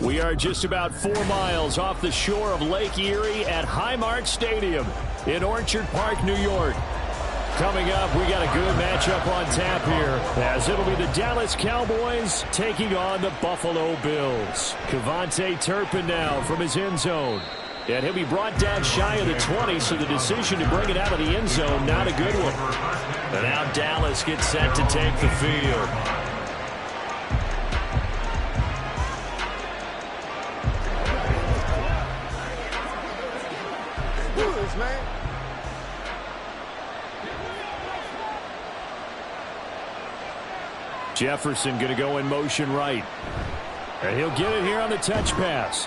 We are just about 4 miles off the shore of Lake Erie at Highmark Stadium in Orchard Park, New York. Coming up, we got a good matchup on tap here, as it'll be the Dallas Cowboys taking on the Buffalo Bills. Kevontae Turpin now from his end zone. And he'll be brought down shy of the 20, so the decision to bring it out of the end zone, not a good one. And now Dallas gets set to take the field. Man. Jefferson going to go in motion right. And he'll get it here on the touch pass.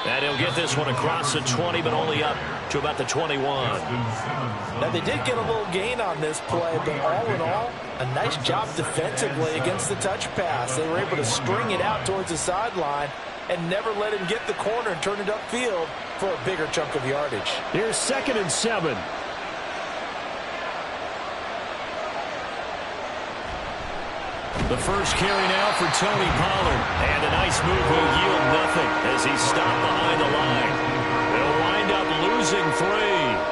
And he'll get this one across the 20, but only up to about the 21. Now, they did get a little gain on this play, but all in all, a nice job defensively against the touch pass. They were able to string it out towards the sideline and never let him get the corner and turn it upfield for a bigger chunk of yardage. Here's 2nd and 7. The first carry now for Tony Pollard. And a nice move will yield nothing as he's stopped behind the line. They'll wind up losing 3.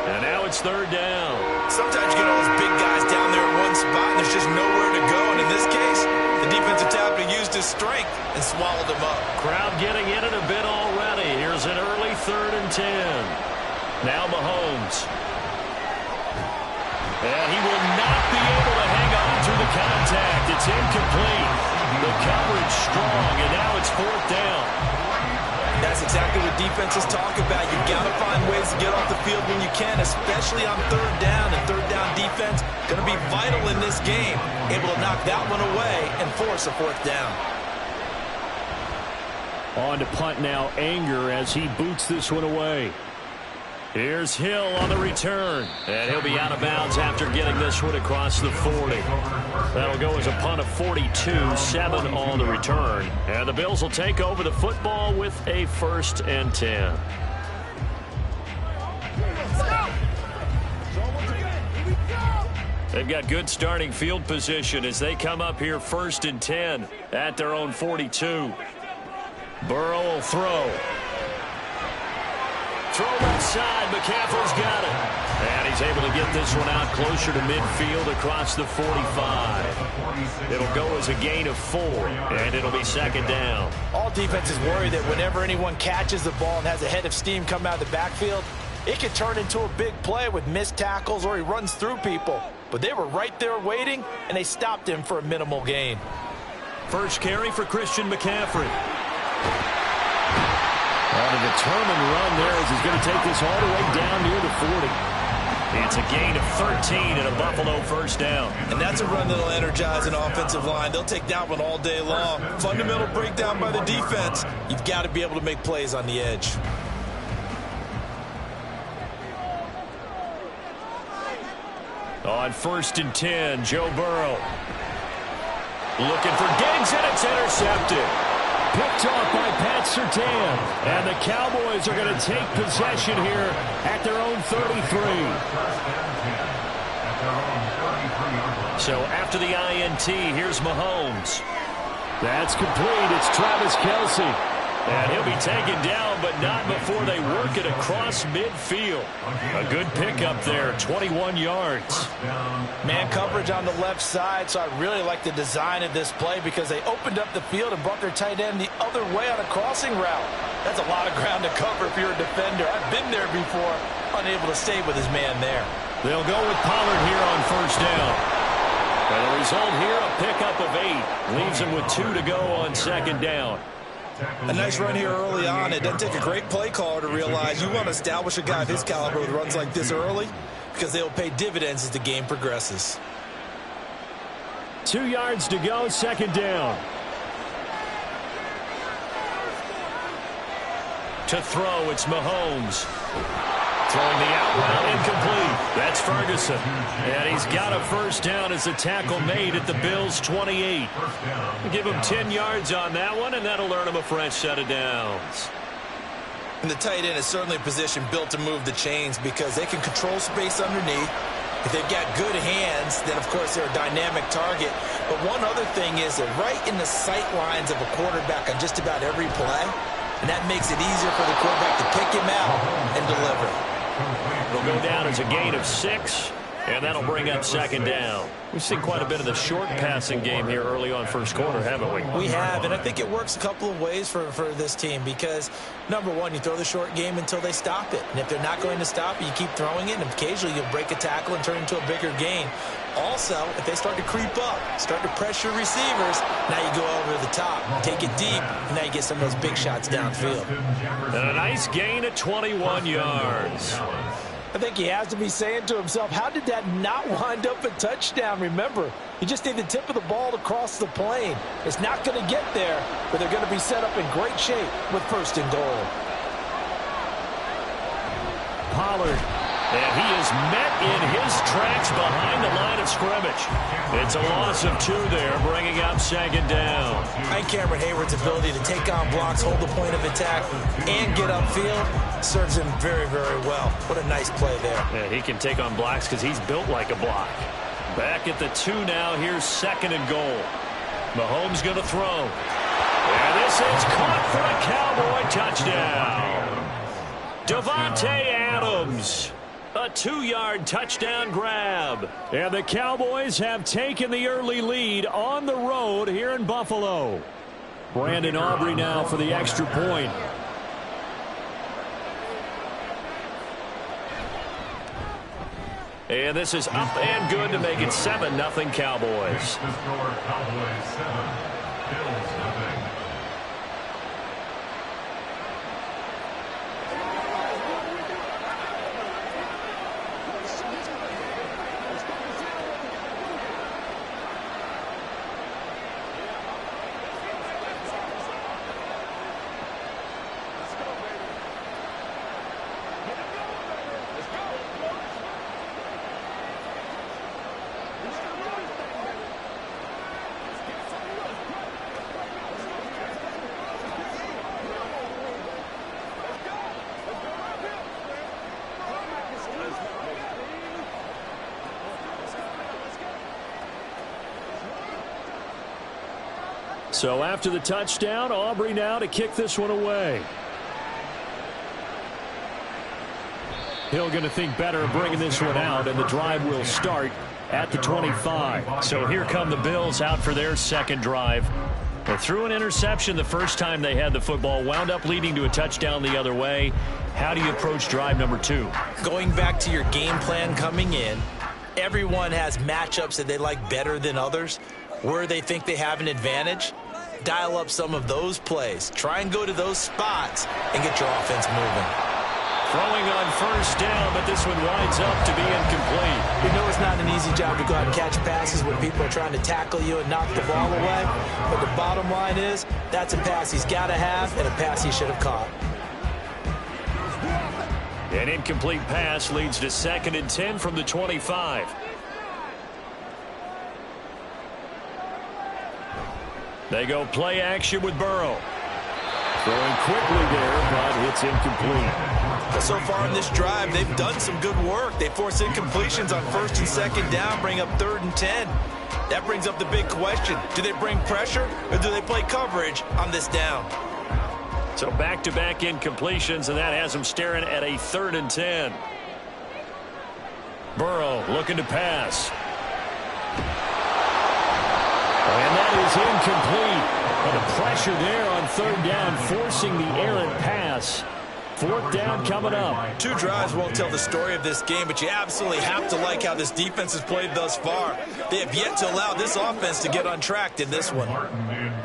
And now it's 3rd down. Sometimes you get all those big guys down there in one spot, and there's just nowhere to go. And in this case, the defensive tackle used his strength and swallowed him up. Crowd getting in it a bit already. Here's an early 3rd and 10. Now Mahomes. And he will not be able to hang on through the contact. It's incomplete. The coverage strong, and now it's 4th down. That's exactly what defenses talk about. You've got to find ways to get off the field when you can, especially on 3rd down. And 3rd down defense going to be vital in this game. Able to knock that one away and force a 4th down. On to punt now, Anger as he boots this one away. Here's Hill on the return. And he'll be out of bounds after getting this one across the 40. That'll go as a punt of 42, 7 on the return. And the Bills will take over the football with a 1st and 10. They've got good starting field position as they come up here 1st and 10 at their own 42. Burrow will throw. Throw left side. McCaffrey's got it. And he's able to get this one out closer to midfield across the 45. It'll go as a gain of 4, and it'll be 2nd down. All defenses worry that whenever anyone catches the ball and has a head of steam come out of the backfield, it could turn into a big play with missed tackles or he runs through people. But they were right there waiting, and they stopped him for a minimal gain. First carry for Christian McCaffrey. On a determined run there as he's going to take this all the way down near the 40. It's a gain of 13 and a Buffalo 1st down. And that's a run that'll energize an offensive line. They'll take that one all day long. Fundamental breakdown by the defense. You've got to be able to make plays on the edge. On 1st and 10, Joe Burrow. Looking for Diggs, and it's intercepted. Picked off by Pat Surtain. And the Cowboys are going to take possession here at their own 33. So after the INT, here's Mahomes. That's complete. It's Travis Kelce. And he'll be taken down, but not before they work it across midfield. A good pickup there, 21 yards. Man coverage on the left side, so I really like the design of this play because they opened up the field and brought their tight end the other way on a crossing route. That's a lot of ground to cover if you're a defender. I've been there before, unable to stay with his man there. They'll go with Pollard here on 1st down. And the result here, a pickup of 8. Leaves him with 2 to go on 2nd down. A nice run here early on. It doesn't take a great play caller to realize you want to establish a guy of his caliber with runs like this early because they'll pay dividends as the game progresses. 2 yards to go, 2nd down. To throw, it's Mahomes. Throwing the out route, incomplete. That's Ferguson. And he's got a 1st down as the tackle made at the Bills' 28. Give him 10 yards on that one, and that'll earn him a fresh set of downs. And the tight end is certainly a position built to move the chains because they can control space underneath. If they've got good hands, then, of course, they're a dynamic target. But one other thing is they're right in the sight lines of a quarterback on just about every play, and that makes it easier for the quarterback to pick him out and deliver. It'll go down as a gain of 6, and that'll bring up 2nd down. We've seen quite a bit of the short passing game here early on 1st quarter, haven't we? We have, and I think it works a couple of ways for this team because, number one, you throw the short game until they stop it. And if they're not going to stop it, you keep throwing it, and occasionally you'll break a tackle and turn it into a bigger gain. Also, if they start to creep up, start to pressure receivers, now you go over the top, take it deep, and now you get some of those big shots downfield. And a nice gain of 21 yards. I think he has to be saying to himself, how did that not wind up a touchdown? Remember, you just need the tip of the ball to cross the plane. It's not going to get there, but they're going to be set up in great shape with 1st and goal. Pollard. And he is met in his tracks behind the line of scrimmage. It's a loss of 2 there, bringing up 2nd down. And Cameron Hayward's ability to take on blocks, hold the point of attack, and get upfield serves him very, very well. What a nice play there. And he can take on blocks because he's built like a block. Back at the 2 now. Here's 2nd and goal. Mahomes going to throw. And this is caught for a Cowboy touchdown. Davante Adams. A 2-yard touchdown grab. And the Cowboys have taken the early lead on the road here in Buffalo. Brandon Aubrey now for the extra point. And this is up and good to make it 7-0 Cowboys. So after the touchdown, Aubrey now to kick this one away. Hill going to think better of bringing this one out, and the drive will start at the 25. So here come the Bills out for their 2nd drive. They threw an interception the first time they had the football, wound up leading to a touchdown the other way. How do you approach drive number 2? Going back to your game plan coming in, everyone has matchups that they like better than others. Where they think they have an advantage, dial up some of those plays. Try and go to those spots and get your offense moving. Throwing on 1st down, but this one winds up to be incomplete. You know it's not an easy job to go out and catch passes when people are trying to tackle you and knock the ball away. But the bottom line is, that's a pass he's got to have and a pass he should have caught. An incomplete pass leads to 2nd and 10 from the 25. They go play action with Burrow. Throwing quickly there, but it's incomplete. But so far in this drive, they've done some good work. They force incompletions on 1st and 2nd down, bring up 3rd and 10. That brings up the big question. Do they bring pressure or do they play coverage on this down? So back-to-back incompletions, and that has them staring at a 3rd and 10. Burrow looking to pass. And that is incomplete. But the pressure there on 3rd down, forcing the errant pass. 4th down coming up. 2 drives won't tell the story of this game, but you absolutely have to like how this defense has played thus far. They have yet to allow this offense to get untracked in this one.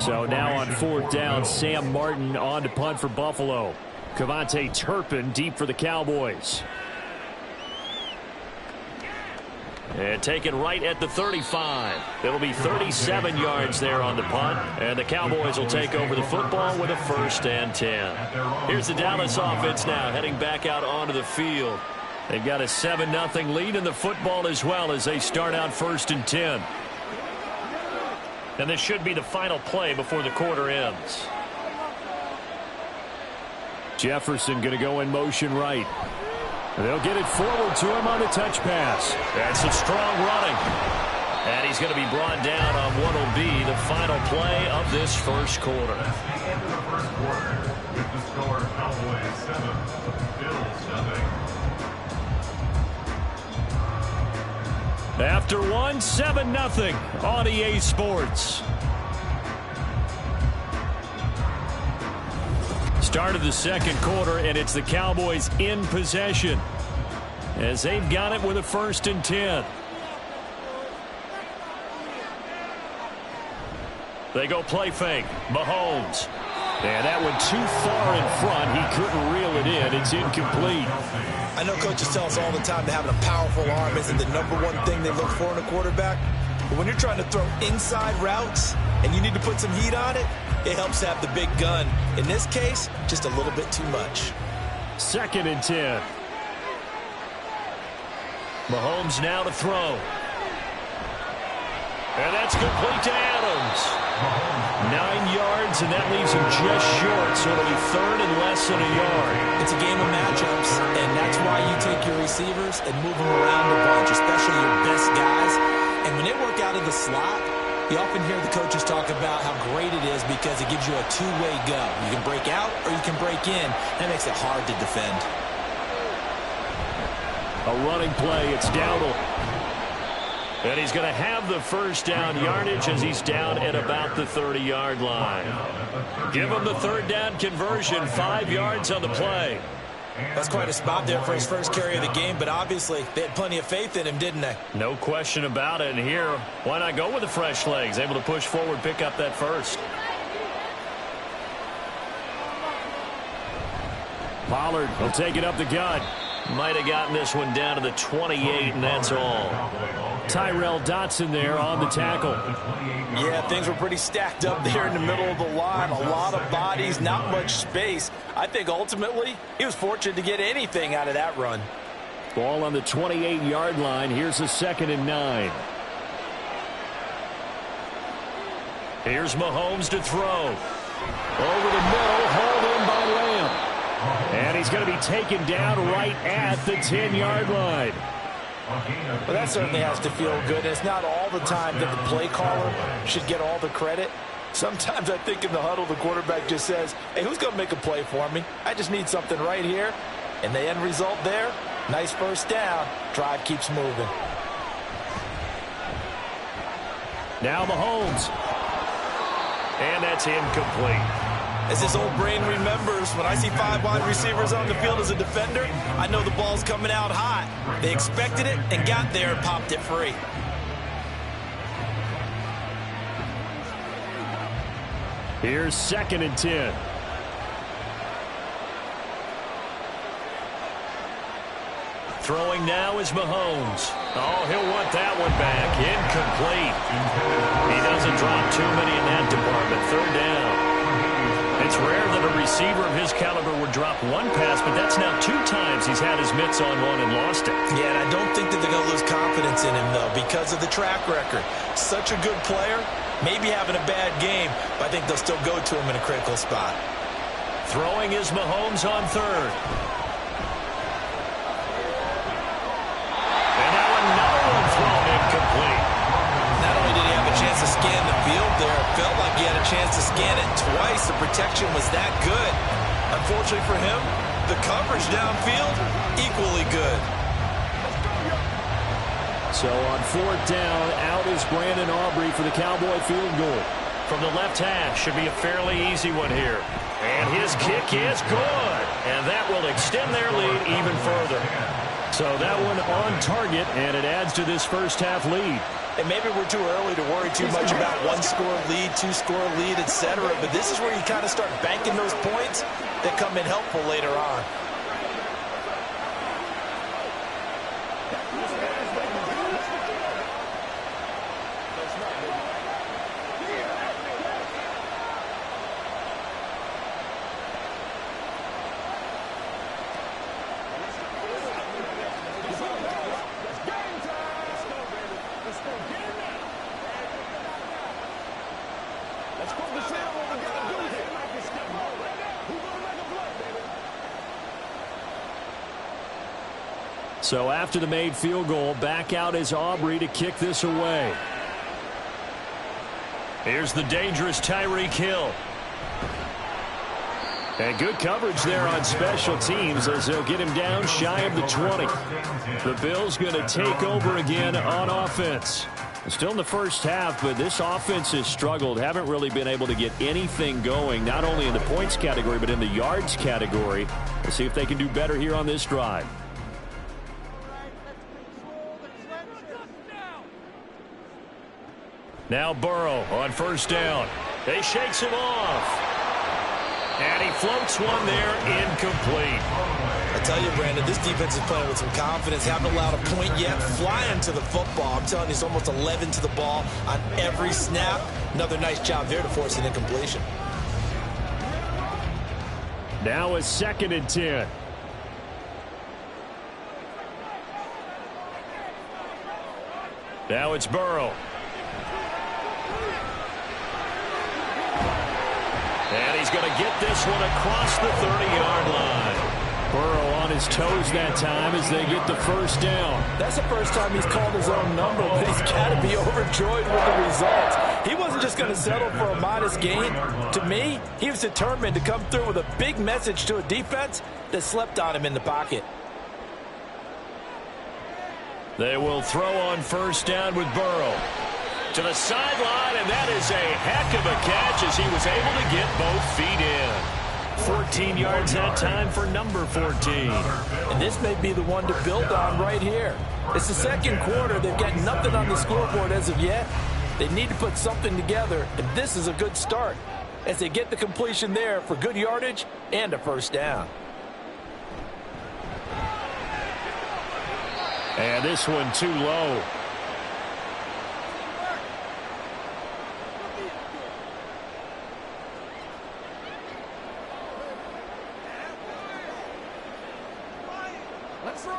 So now on 4th down, Sam Martin on to punt for Buffalo. Kevontae Turpin deep for the Cowboys. And taken right at the 35. It'll be 37 yards there on the punt. And the Cowboys will take over the football with a 1st and 10. Here's the Dallas offense now heading back out onto the field. They've got a 7-0 lead in the football as well as they start out 1st and 10. And this should be the final play before the quarter ends. Jefferson going to go in motion right. They'll get it forward to him on the touch pass. That's some strong running. And he's going to be brought down on what will be the final play of this 1st quarter. The end of the 1st quarter with the score Cowboys 7, Bills 7. After 7-0 on EA Sports. Start of the 2nd quarter, and it's the Cowboys in possession as they've got it with a 1st and 10. They go play fake. Mahomes. And that went too far in front. He couldn't reel it in. It's incomplete. I know coaches tell us all the time that having a powerful arm isn't the #1 thing they look for in a quarterback. But when you're trying to throw inside routes and you need to put some heat on it, it helps to have the big gun. In this case, just a little bit too much. 2nd and 10. Mahomes now to throw. And that's complete to Adams. 9 yards, and that leaves him just short, so it'll be 3rd and less than a yard. It's a game of matchups, and that's why you take your receivers and move them around a bunch, especially your best guys. And when they work out of the slot, you often hear the coaches talk about how great it is because it gives you a two-way go. You can break out or you can break in. That makes it hard to defend. A running play. It's Dowdle. And he's going to have the first down yardage as he's down at about the 30-yard line. Give him the 3rd down conversion, 5 yards on the play. That's quite a spot there for his first carry of the game, but obviously they had plenty of faith in him, didn't they? No question about it. And here, why not go with the fresh legs? Able to push forward, pick up that first. Pollard will take it up the gut. Might have gotten this one down to the 28, and that's all. Tyrell Dotson there on the tackle. Yeah, things were pretty stacked up there in the middle of the line. A lot of bodies, not much space. I think ultimately he was fortunate to get anything out of that run. Ball on the 28-yard line. Here's a 2nd and 9. Here's Mahomes to throw. Over the middle, hauled in by Lamb. And he's going to be taken down right at the 10-yard line. Well, that certainly has to feel good. It's not all the time that the play caller should get all the credit. Sometimes I think in the huddle, the quarterback just says, hey, who's going to make a play for me? I just need something right here. And the end result there, nice first down. Drive keeps moving. Now Mahomes. And that's incomplete. As his old brain remembers, when I see 5 wide receivers on the field as a defender, I know the ball's coming out hot. They expected it and got there and popped it free. Here's 2nd and 10. Throwing now is Mahomes. Oh, he'll want that one back. Incomplete. He doesn't drop too many in that department. 3rd down. It's rare that a receiver of his caliber would drop one pass, but that's now 2 times he's had his mitts on one and lost it. Yeah, and I don't think that they're going to lose confidence in him, though, because of the track record. Such a good player, maybe having a bad game, but I think they'll still go to him in a critical spot. Throwing is Mahomes on 3rd. And now another one thrown incomplete. Not only did he have a chance to scan the field there, it felt like he had a chance to scan it twice. The protection was that good. Unfortunately for him, the coverage downfield, equally good. So on 4th down, out is Brandon Aubrey for the Cowboy field goal. From the left hash, should be a fairly easy one here. And his kick is good. And that will extend their lead even further. So that one on target, and it adds to this first half lead. And maybe we're too early to worry too much about 1-score lead, 2-score lead, etc. But this is where you kind of start banking those points that come in helpful later on. So after the made field goal, back out is Aubrey to kick this away. Here's the dangerous Tyreek Hill. And good coverage there on special teams as they'll get him down shy of the 20. The Bills going to take over again on offense. Still in the first half, but this offense has struggled. Haven't really been able to get anything going, not only in the points category, but in the yards category. We'll see if they can do better here on this drive. Now Burrow on 1st down. They shakes him off. And he floats one there, incomplete. I tell you, Brandon, this defense is playing with some confidence. Haven't allowed a point yet. Flying to the football. I'm telling you, it's almost 11 to the ball on every snap. Another nice job there to force an incompletion. Now a 2nd and 10. Now it's Burrow. And he's going to get this one across the 30-yard line. Burrow on his toes that time as they get the first down. That's the first time he's called his own number, but he's got to be overjoyed with the results. He wasn't just going to settle for a modest gain. To me, he was determined to come through with a big message to a defense that slept on him in the pocket. They will throw on first down with Burrow. To the sideline, and that is a heck of a catch as he was able to get both feet in. 14 yards that time for number 14. And this may be the one to build on right here. It's the second quarter. They've got nothing on the scoreboard as of yet. They need to put something together, and this is a good start as they get the completion there for good yardage and a first down. And this one too low. Let's roll.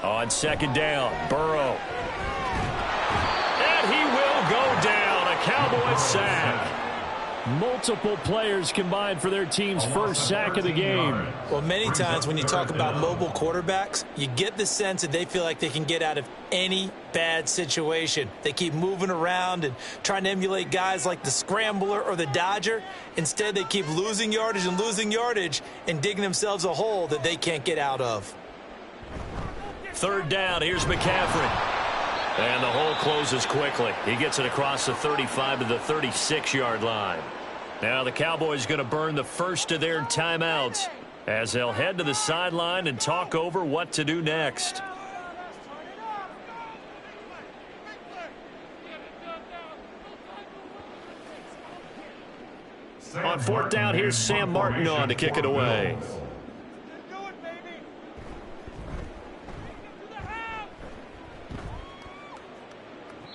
On 2nd down, Burrow. And he will go down. A Cowboys sack. Multiple players combined for their team's first sack of the game. Well, many times when you talk about mobile quarterbacks, you get the sense that they feel like they can get out of any bad situation. They keep moving around and trying to emulate guys like the Scrambler or the Dodger. Instead, they keep losing yardage and digging themselves a hole that they can't get out of. 3rd down, here's McCaffrey. And the hole closes quickly. He gets it across the 35 to the 36-yard line. Now the Cowboys going to burn the first of their timeouts as they'll head to the sideline and talk over what to do next. On 4th down, here's Sam Martin on to kick it away.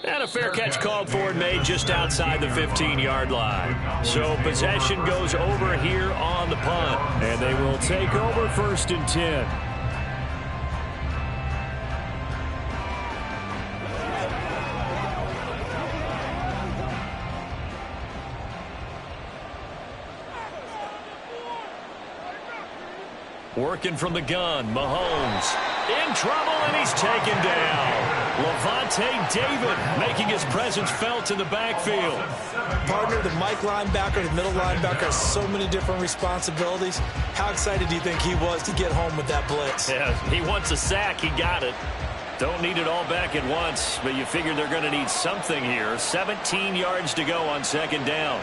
And a fair catch called for and made just outside the 15-yard line. So possession goes over here on the punt. And they will take over 1st and 10. Working from the gun, Mahomes in trouble, and he's taken down. Levante David making his presence felt in the backfield. Partner, the Mike linebacker, the middle linebacker has so many different responsibilities. How excited do you think he was to get home with that blitz? Yeah, he wants a sack. He got it. Don't need it all back at once, but you figure they're going to need something here. 17 yards to go on 2nd down.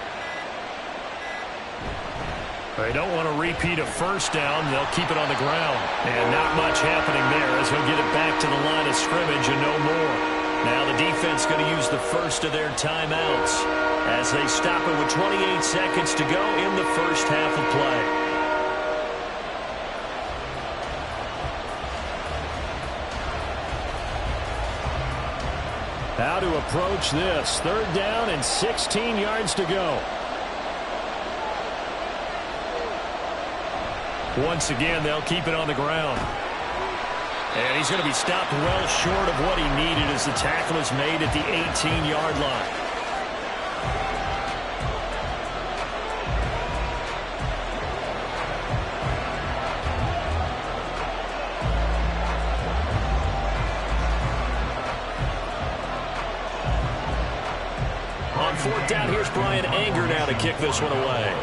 They don't want to repeat a first down. They'll keep it on the ground. And not much happening there as he'll get it back to the line of scrimmage and no more. Now the defense going to use the first of their timeouts as they stop it with 28 seconds to go in the first half of play. How to approach this. 3rd down and 16 yards to go. Once again, they'll keep it on the ground. And he's going to be stopped well short of what he needed as the tackle is made at the 18-yard line. On 4th down, here's Brian Anger now to kick this one away.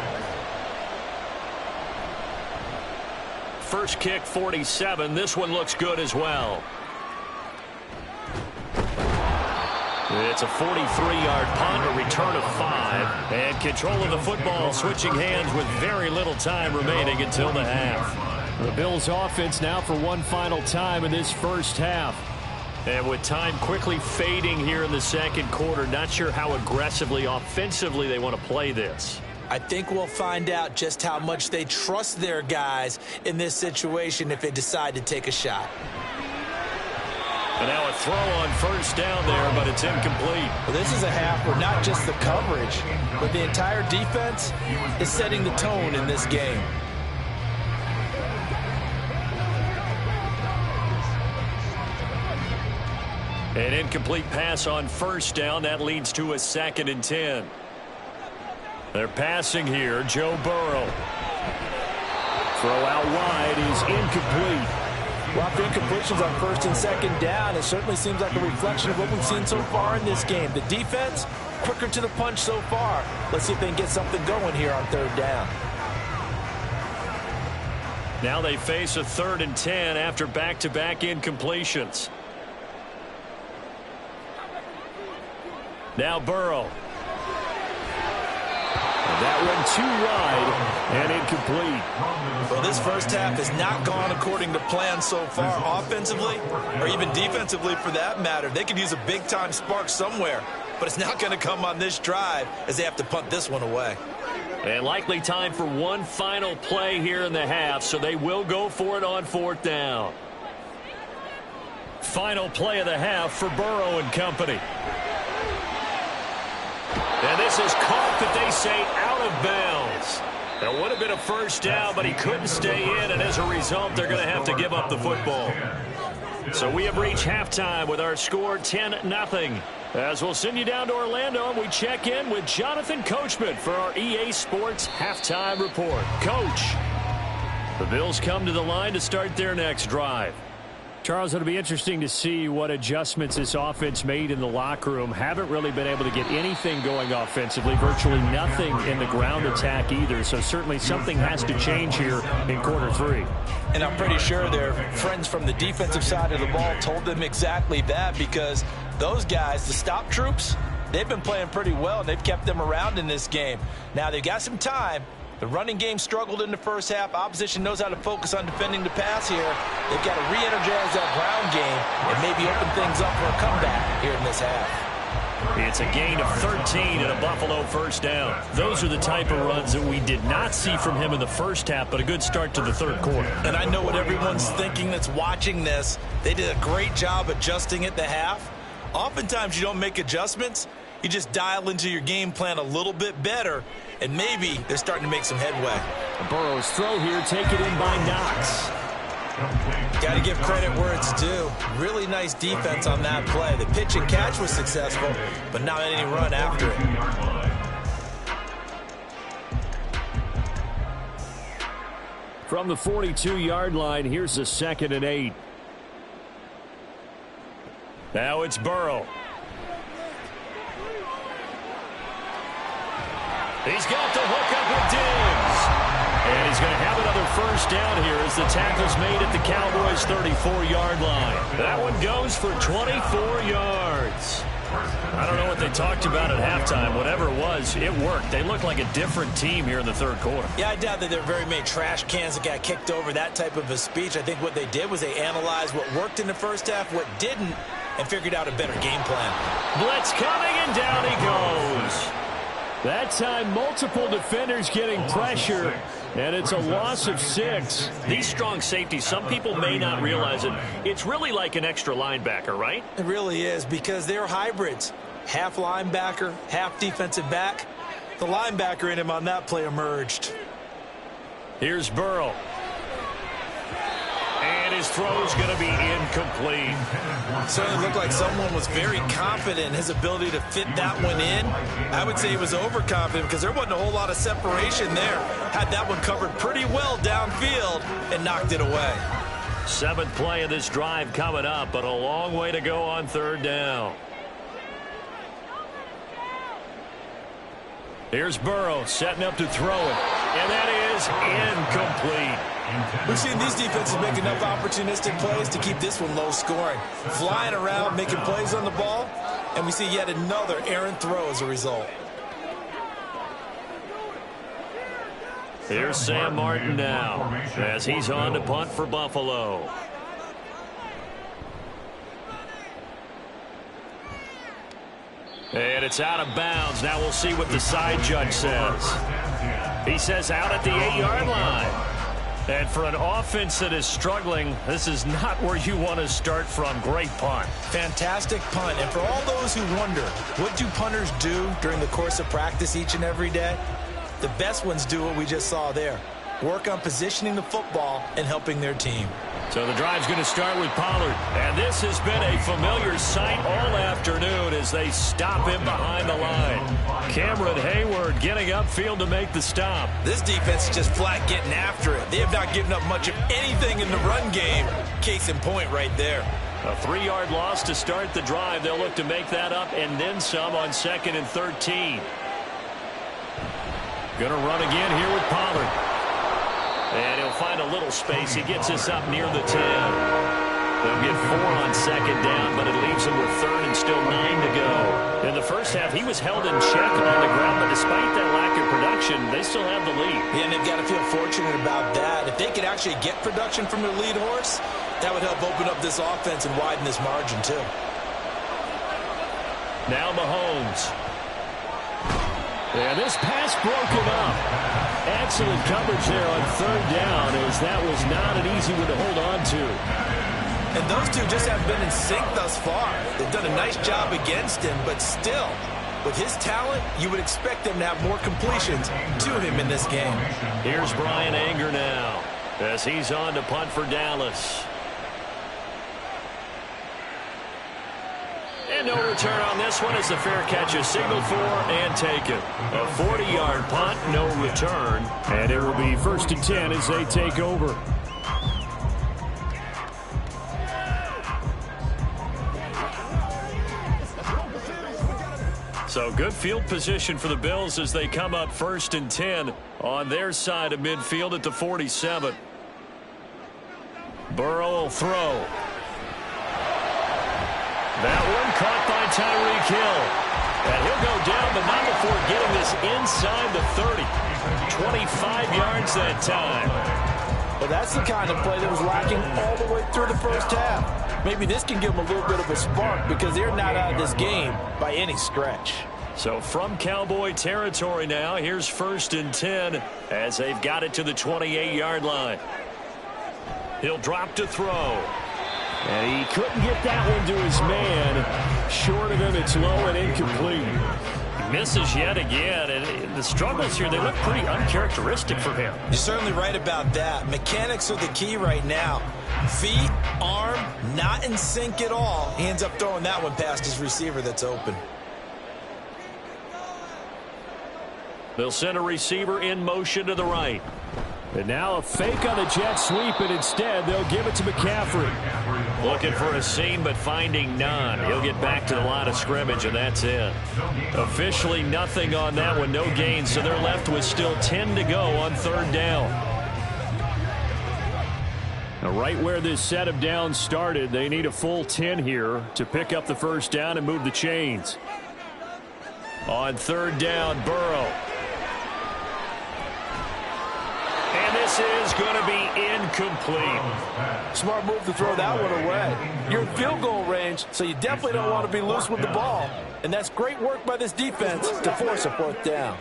First kick, 47. This one looks good as well. It's a 43-yard punt, a return of 5. And control of the football, switching hands with very little time remaining until the half. The Bills offense now for one final time in this first half. And with time quickly fading here in the second quarter, not sure how aggressively, offensively they want to play this. I think we'll find out just how much they trust their guys in this situation if they decide to take a shot. And now a throw on first down there, but it's incomplete. Well, this is a half where not just the coverage, but the entire defense is setting the tone in this game. An incomplete pass on first down. That leads to a 2nd and 10. They're passing here. Joe Burrow. Throw out wide is incomplete. Well, after incompletions on 1st and 2nd down, it certainly seems like a reflection of what we've seen so far in this game. The defense, quicker to the punch so far. Let's see if they can get something going here on 3rd down. Now they face a 3rd and 10 after back-to-back incompletions. Now Burrow. That one too wide and incomplete. Well, this first half has not gone according to plan so far offensively or even defensively for that matter. They could use a big-time spark somewhere, but it's not going to come on this drive as they have to punt this one away. And likely time for one final play here in the half, so they will go for it on 4th down. Final play of the half for Burrow and company. And this is caught, but they say out of bounds. That would have been a first down, but he couldn't stay in, and as a result, they're going to have to give up the football. So we have reached halftime with our score 10-0. As we'll send you down to Orlando, and we check in with Jonathan Coachman for our EA Sports Halftime Report. Coach, the Bills come to the line to start their next drive. Charles, it'll be interesting to see what adjustments this offense made in the locker room. Haven't really been able to get anything going offensively, virtually nothing in the ground attack either. So certainly something has to change here in quarter 3. And I'm pretty sure their friends from the defensive side of the ball told them exactly that, because those guys, the stop troops, they've been playing pretty well, and they've kept them around in this game. Now they've got some time. The running game struggled in the first half. Opposition knows how to focus on defending the pass here. They've got to re-energize that ground game and maybe open things up for a comeback here in this half. It's a gain of 13 and a Buffalo first down. Those are the type of runs that we did not see from him in the first half, but a good start to the 3rd quarter. And I know what everyone's thinking that's watching this. They did a great job adjusting at the half. Oftentimes you don't make adjustments. You just dial into your game plan a little bit better, and maybe they're starting to make some headway. Burrow's throw here taken in by Knox. Got to give credit where it's due. Really nice defense on that play. The pitch and catch was successful, but not any run after it. From the 42-yard line, here's a 2nd and 8. Now it's Burrow. He's got the hook up with Diggs. And he's going to have another first down here as the tackle's made at the Cowboys' 34-yard line. That one goes for 24 yards. I don't know what they talked about at halftime. Whatever it was, it worked. They look like a different team here in the 3rd quarter. Yeah, I doubt that there are very many trash cans that got kicked over, that type of a speech. I think what they did was they analyzed what worked in the first half, what didn't, and figured out a better game plan. Blitz coming, and down he goes. That time, multiple defenders getting pressure, and it's a loss of 6. These strong safeties, some people may not realize it. It's really like an extra linebacker, right? It really is, because they're hybrids. Half linebacker, half defensive back. The linebacker in him on that play emerged. Here's Burrow. And his throw's going to be incomplete. Certainly looked like someone was very confident in his ability to fit that one in. I would say he was overconfident because there wasn't a whole lot of separation there. Had that one covered pretty well downfield and knocked it away. 7th play of this drive coming up, but a long way to go on 3rd down. Here's Burrow setting up to throw it, and that is incomplete. We've seen these defenses make enough opportunistic plays to keep this one low scoring. Flying around, making plays on the ball, and we see yet another errant throw as a result. Here's Sam Martin now as he's on to punt for Buffalo. And it's out of bounds. Now we'll see what the side judge says. He says out at the 8-yard line. And for an offense that is struggling, this is not where you want to start from. Great punt. Fantastic punt. And for all those who wonder, what do punters do during the course of practice each and every day? The best ones do what we just saw there. Work on positioning the football and helping their team. So the drive's going to start with Pollard. And this has been a familiar sight all afternoon as they stop him behind the line. Cameron Hayward getting upfield to make the stop. This defense is just flat getting after it. They have not given up much of anything in the run game. Case in point right there. A 3-yard loss to start the drive. They'll look to make that up and then some on 2nd and 13. Going to run again here with Pollard. And he'll find a little space. He gets us up near the 10. They'll get 4 on 2nd down, but it leaves them with 3rd and still 9 to go. In the first half, he was held in check on the ground, but despite that lack of production, they still have the lead. Yeah, and they've got to feel fortunate about that. If they could actually get production from their lead horse, that would help open up this offense and widen this margin, too. Now Mahomes. And this pass broken up. Excellent coverage there on 3rd down, as that was not an easy one to hold on to. And those two just have been in sync thus far. They've done a nice job against him, but still, with his talent, you would expect them to have more completions to him in this game. Here's Brian Anger now as he's on to punt for Dallas. And no return on this one as the fair catch is signaled for and taken. A 40-yard punt, no return. And it will be 1st and 10 as they take over. So good field position for the Bills as they come up 1st and 10 on their side of midfield at the 47. Burrow will throw. That one caught by Tyreek Hill. And he'll go down, but not before getting this inside the 30. 25 yards that time. Well, that's the kind of play that was lacking all the way through the first half. Maybe this can give them a little bit of a spark because they're not out of this game by any stretch. So from Cowboy territory now, here's 1st and 10 as they've got it to the 28-yard line. He'll drop to throw. And he couldn't get that one to his man. Short of him, it's low and incomplete. He misses yet again, and the struggles here, they look pretty uncharacteristic for him. You're certainly right about that. Mechanics are the key right now. Feet, arm, not in sync at all. He ends up throwing that one past his receiver that's open. They'll send a receiver in motion to the right. And now a fake on the jet sweep, and instead they'll give it to McCaffrey. Looking for a seam, but finding none. He'll get back to the line of scrimmage, and that's it. Officially nothing on that one, no gain, so they're left with still 10 to go on 3rd down. Now right where this set of downs started, they need a full 10 here to pick up the 1st down and move the chains. On 3rd down, Burrow. And this is going to be incomplete. Smart move to throw that one away. You're in field goal range, so you definitely don't want to be loose with the ball. And that's great work by this defense to force a 4th down.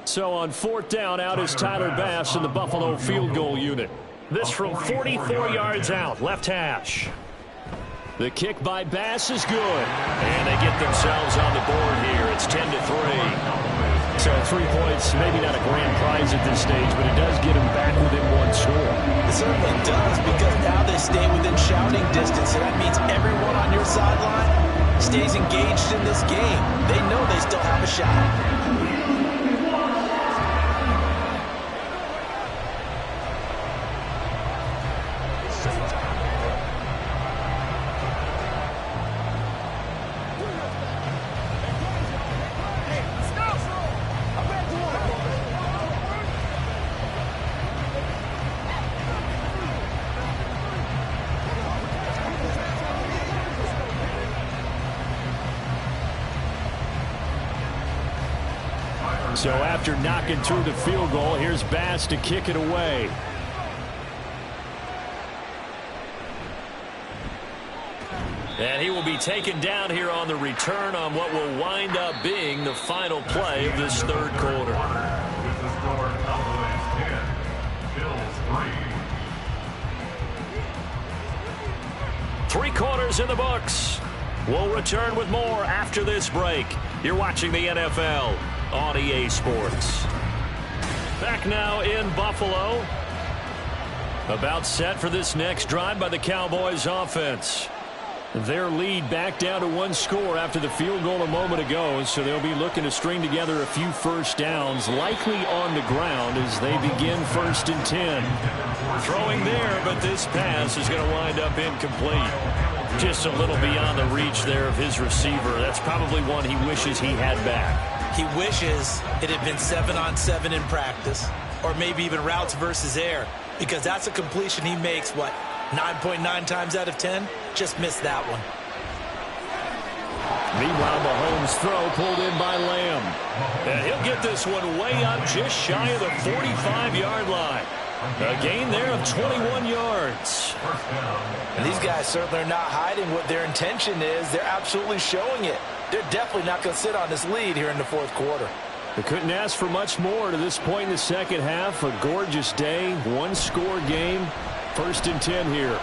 So on 4th down, out is Tyler Bass in the Buffalo field goal unit. This from 44 yards out, left hash. The kick by Bass is good. And they get themselves on the board here. It's 10-3. So 3 points, maybe not a grand prize at this stage, but it does get them back within 1 score. It certainly does, because now they stay within shouting distance, and that means everyone on your sideline stays engaged in this game. They know they still have a shot. So after knocking through the field goal, here's Bass to kick it away. And he will be taken down here on the return on what will wind up being the final play of this third quarter. This is score Cowboys 10, Bills 3. 3 quarters in the books. We'll return with more after this break. You're watching the NFL on EA Sports. Back now in Buffalo. About set for this next drive by the Cowboys offense. Their lead back down to 1 score after the field goal a moment ago, so they'll be looking to string together a few first downs, likely on the ground as they begin 1st and 10. Throwing there, but this pass is going to wind up incomplete. Just a little beyond the reach there of his receiver. That's probably one he wishes he had back. He wishes it had been 7-on-7 in practice, or maybe even routes versus air, because that's a completion he makes, 9.9 times out of 10? Just missed that one. Meanwhile, Mahomes' throw pulled in by Lamb. And he'll get this one way up just shy of the 45-yard line. A gain there of 21 yards. And these guys certainly are not hiding what their intention is. They're absolutely showing it. They're definitely not going to sit on this lead here in the 4th quarter. They couldn't ask for much more to this point in the second half. A gorgeous day, 1-score game. 1st and 10 here.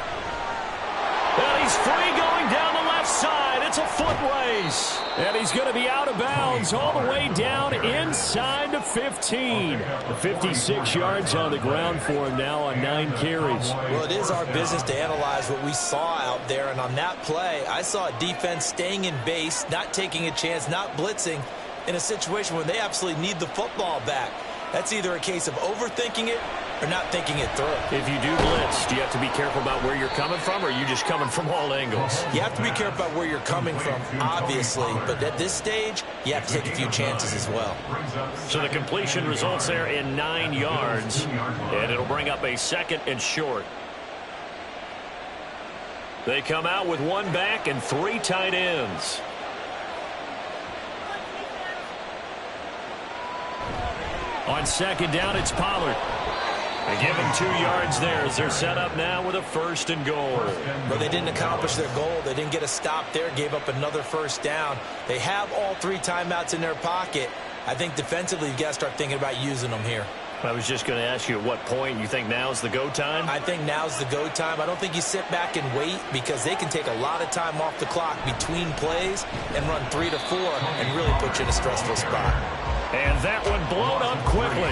And he's free going down the left side. It's a foot race. And he's going to be out of bounds all the way down inside the 15. 56 yards on the ground for him now on 9 carries. Well, it is our business to analyze what we saw out there. And on that play, I saw a defense staying in base, not taking a chance, not blitzing in a situation where they absolutely need the football back. That's either a case of overthinking it or not thinking it through. If you do blitz, do you have to be careful about where you're coming from, or are you just coming from all angles? You have to be careful about where you're coming from, obviously. But at this stage, you have to take a few chances as well. So the completion results there in 9 yards, and it'll bring up a 2nd and short. They come out with 1 back and 3 tight ends. On 2nd down, it's Pollard. They give him 2 yards there as they're set up now with a 1st and goal. But they didn't accomplish their goal. They didn't get a stop there, gave up another 1st down. They have all 3 timeouts in their pocket. I think defensively, you've got to start thinking about using them here. I was just going to ask you at what point you think now's the go time? I think now's the go time. I don't think you sit back and wait, because they can take a lot of time off the clock between plays and run 3 to 4 and really put you in a stressful spot. And that one blown up quickly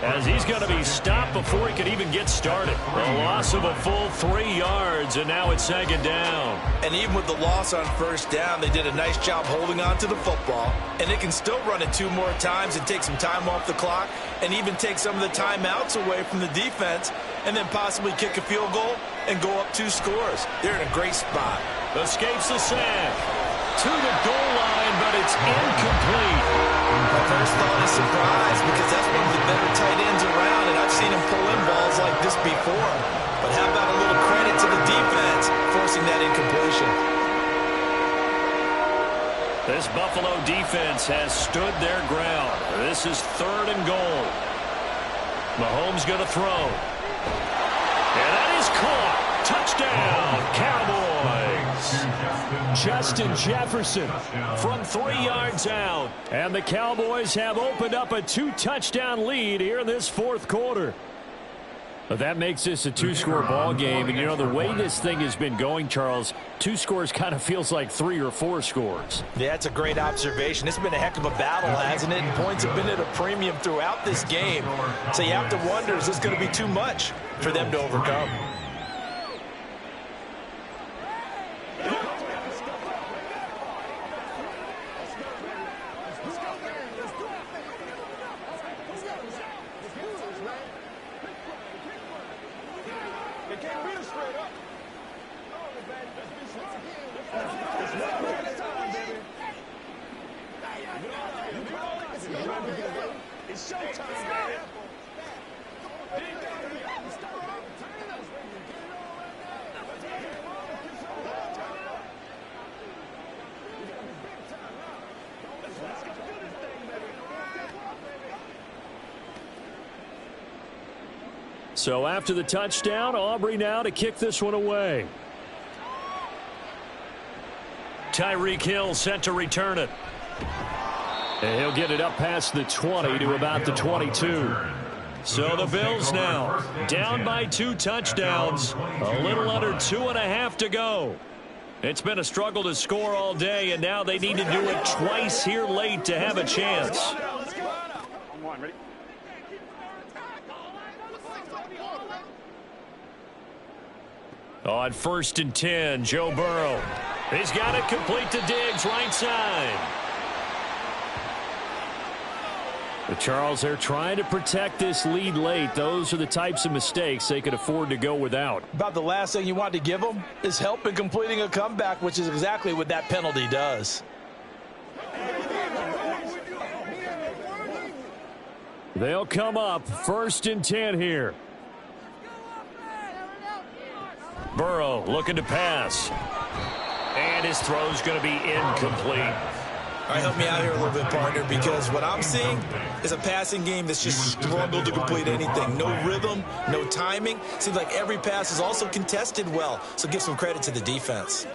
as he's going to be stopped before he could even get started. A loss of a full 3 yards, and now it's 2nd down. And even with the loss on 1st down, they did a nice job holding on to the football. And they can still run it 2 more times and take some time off the clock and even take some of the timeouts away from the defense and then possibly kick a field goal and go up 2 scores. They're in a great spot. Escapes the sack. To the goal line, but it's incomplete. My first thought is surprise, because that's one of the better tight ends around, and I've seen him pull in balls like this before. But how about a little credit to the defense forcing that incompletion? This Buffalo defense has stood their ground. This is 3rd and goal. Mahomes going to throw. And that is caught. Touchdown, Cowboys. Justin Jefferson from 3 yards out. And the Cowboys have opened up a 2-touchdown lead here in this 4th quarter. But that makes this a 2-score ball game. And, you know, the way this thing has been going, Charles, 2 scores kind of feels like 3 or 4 scores. Yeah, that's a great observation. It's been a heck of a battle, hasn't it? And points have been at a premium throughout this game. So you have to wonder, is this going to be too much for them to overcome? So after the touchdown, Aubrey now to kick this one away. Tyreek Hill set to return it. And he'll get it up past the 20 to about the 22. So the Bills now down by 2 touchdowns. A little under 2.5 to go. It's been a struggle to score all day, and now they need to do it twice here late to have a chance. On 1st and 10, Joe Burrow. He's got it complete to Diggs, right side. But Charles, they're trying to protect this lead late. Those are the types of mistakes they could afford to go without. About the last thing you want to give them is help in completing a comeback, which is exactly what that penalty does. They'll come up 1st and 10 here. Burrow looking to pass. And his throw's going to be incomplete. All right, help me out here a little bit, partner, because what I'm seeing is a passing game that's just struggled to complete anything. No rhythm, no timing. Seems like every pass is also contested well, so give some credit to the defense.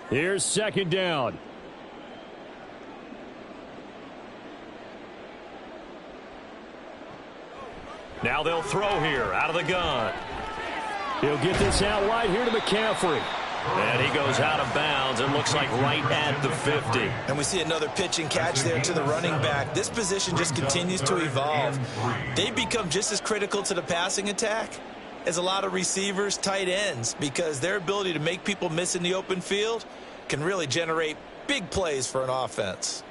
Here's 2nd down. Now they'll throw here out of the gun. He'll get this out wide here to McCaffrey. And he goes out of bounds. It looks like right at the 50. And we see another pitch and catch there to the running back. This position just continues to evolve. They become just as critical to the passing attack as a lot of receivers, tight ends, because their ability to make people miss in the open field can really generate big plays for an offense.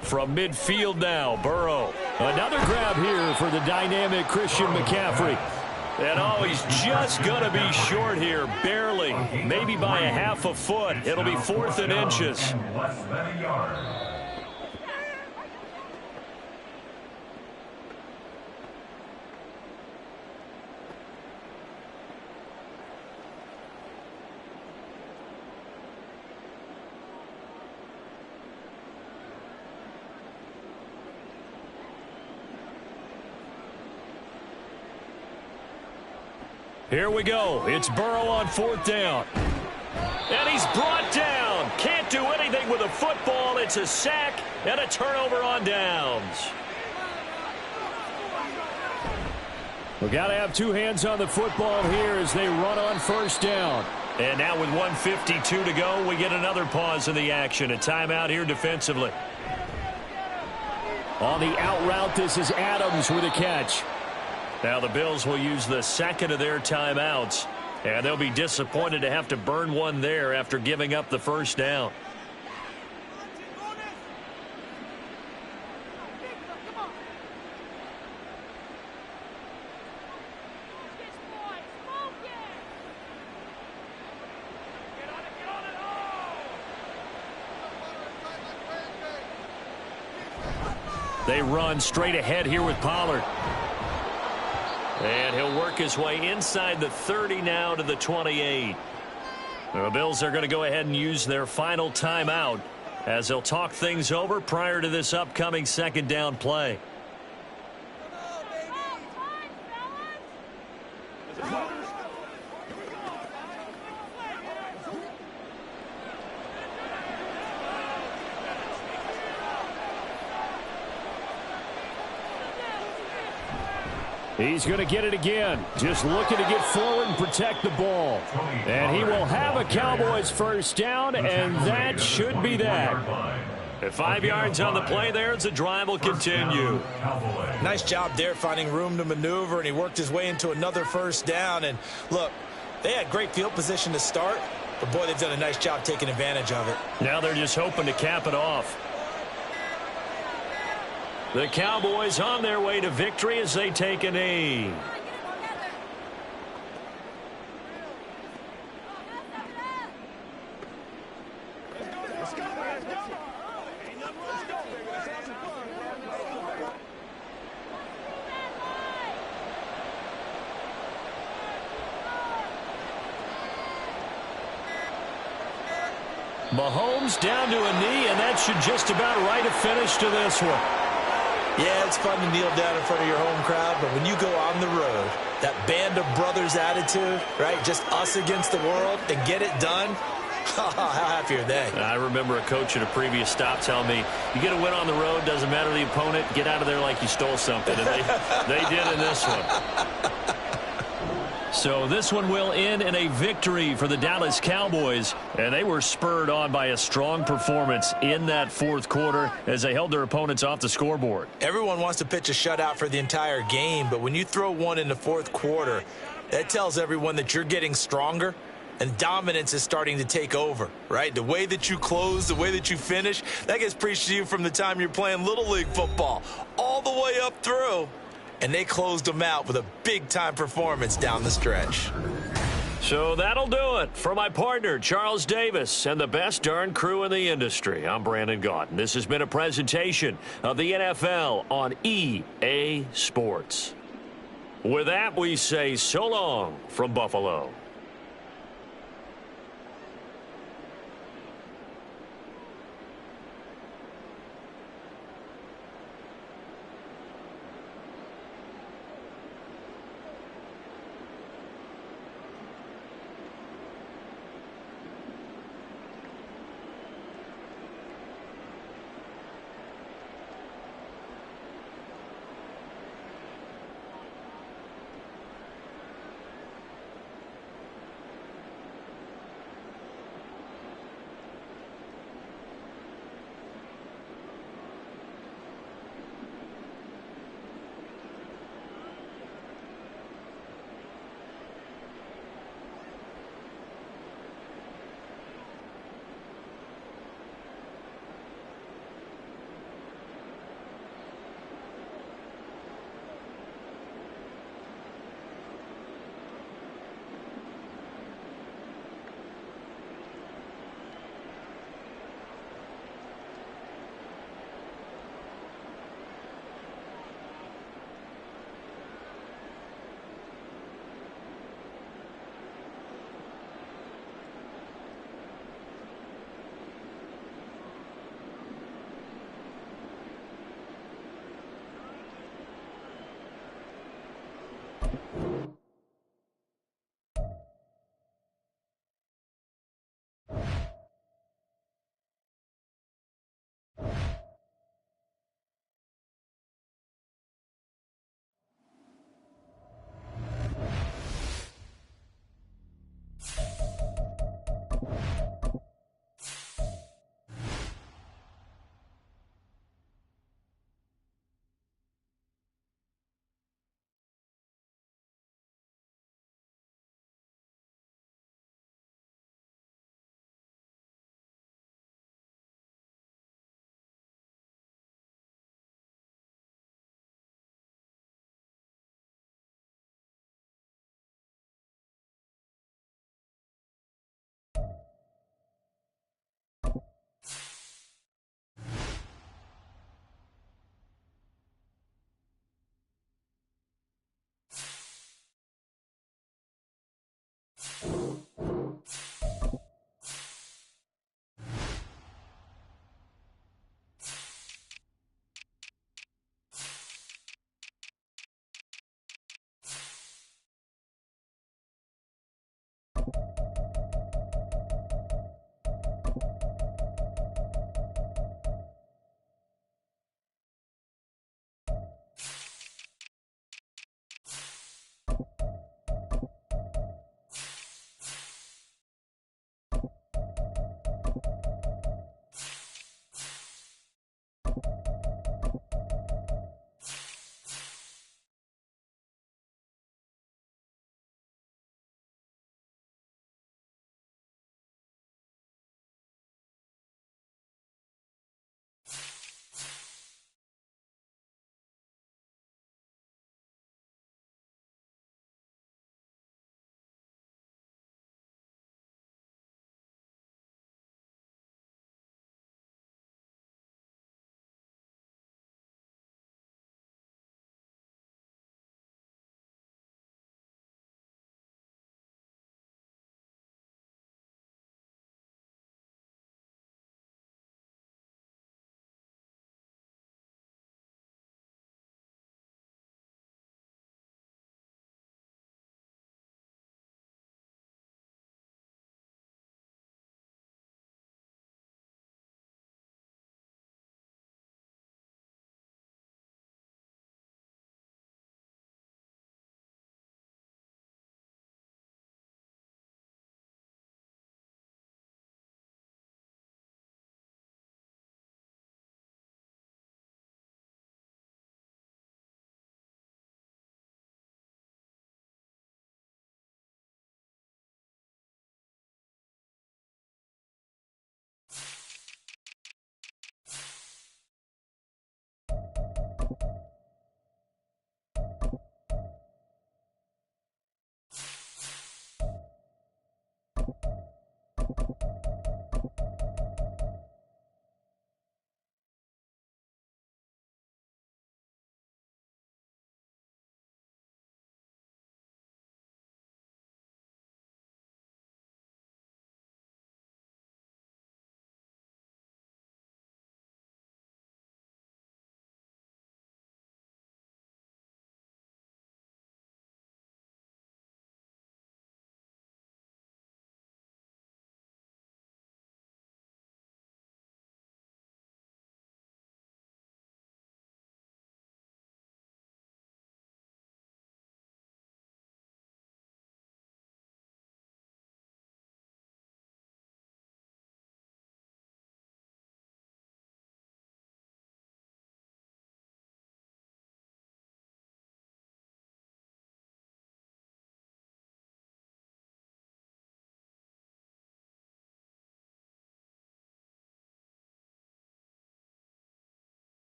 From midfield now, Burrow. Another grab here for the dynamic Christian McCaffrey. And oh, he's just going to be short here, barely, maybe by a half a foot. It'll be 4th and inches. Less than a yard. Here we go. It's Burrow on 4th down. And he's brought down. Can't do anything with a football. It's a sack and a turnover on downs. We've got to have 2 hands on the football here as they run on 1st down. And now with 1:52 to go, we get another pause in the action. A timeout here defensively. On the out route, this is Adams with a catch. Now the Bills will use the 2nd of their timeouts, and they'll be disappointed to have to burn one there after giving up the 1st down. They run straight ahead here with Pollard. And he'll work his way inside the 30 now to the 28. The Bills are going to go ahead and use their final timeout as they'll talk things over prior to this upcoming 2nd down play. He's going to get it again. Just looking to get forward and protect the ball. And he will have a Cowboys 1st down, and that should be that. At 5 yards on the play there, the drive will continue. Nice job there finding room to maneuver, and he worked his way into another 1st down. And look, they had great field position to start, but boy, they've done a nice job taking advantage of it. Now they're just hoping to cap it off. The Cowboys on their way to victory as they take a knee. Mahomes down to a knee, and that should just about write a finish to this one. Yeah, it's fun to kneel down in front of your home crowd, but when you go on the road, that band of brothers attitude, right, just us against the world, and get it done, How happy are they? I remember a coach at a previous stop telling me, you get a win on the road, doesn't matter the opponent, get out of there like you stole something. And they did in this one. So this one will end in a victory for the Dallas Cowboys, and they were spurred on by a strong performance in that fourth quarter as they held their opponents off the scoreboard. Everyone wants to pitch a shutout for the entire game, but when you throw one in the fourth quarter, that tells everyone that you're getting stronger and dominance is starting to take over, right? The way that you close, the way that you finish, that gets preached to you from the time you're playing Little League football all the way up through. And they closed them out with a big-time performance down the stretch. So that'll do it. For my partner, Charles Davis, and the best darn crew in the industry, I'm Brandon Gaudin. This has been a presentation of the NFL on EA Sports. With that, we say so long from Buffalo.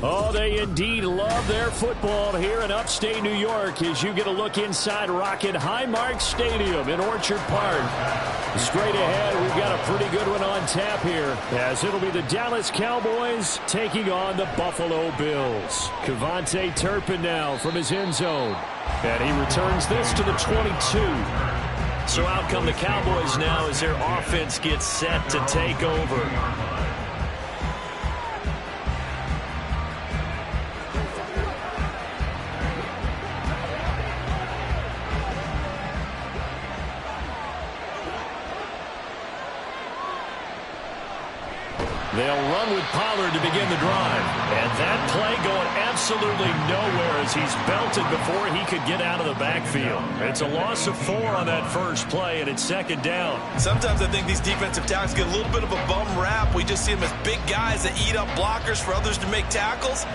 Oh, they indeed love their football here in upstate New York as you get a look inside Rocket Highmark Stadium in Orchard Park. Straight ahead, we've got a pretty good one on tap here as it'll be the Dallas Cowboys taking on the Buffalo Bills. Kevontae Turpin now from his end zone. And he returns this to the 22. So out come the Cowboys now as their offense gets set to take over. They'll run with Pollard to begin the drive. And that play going absolutely nowhere as he's belted before he could get out of the backfield. It's a loss of 4 on that first play, and it's second down. Sometimes I think these defensive tackles get a little bit of a bum rap. We just see them as big guys that eat up blockers for others to make tackles.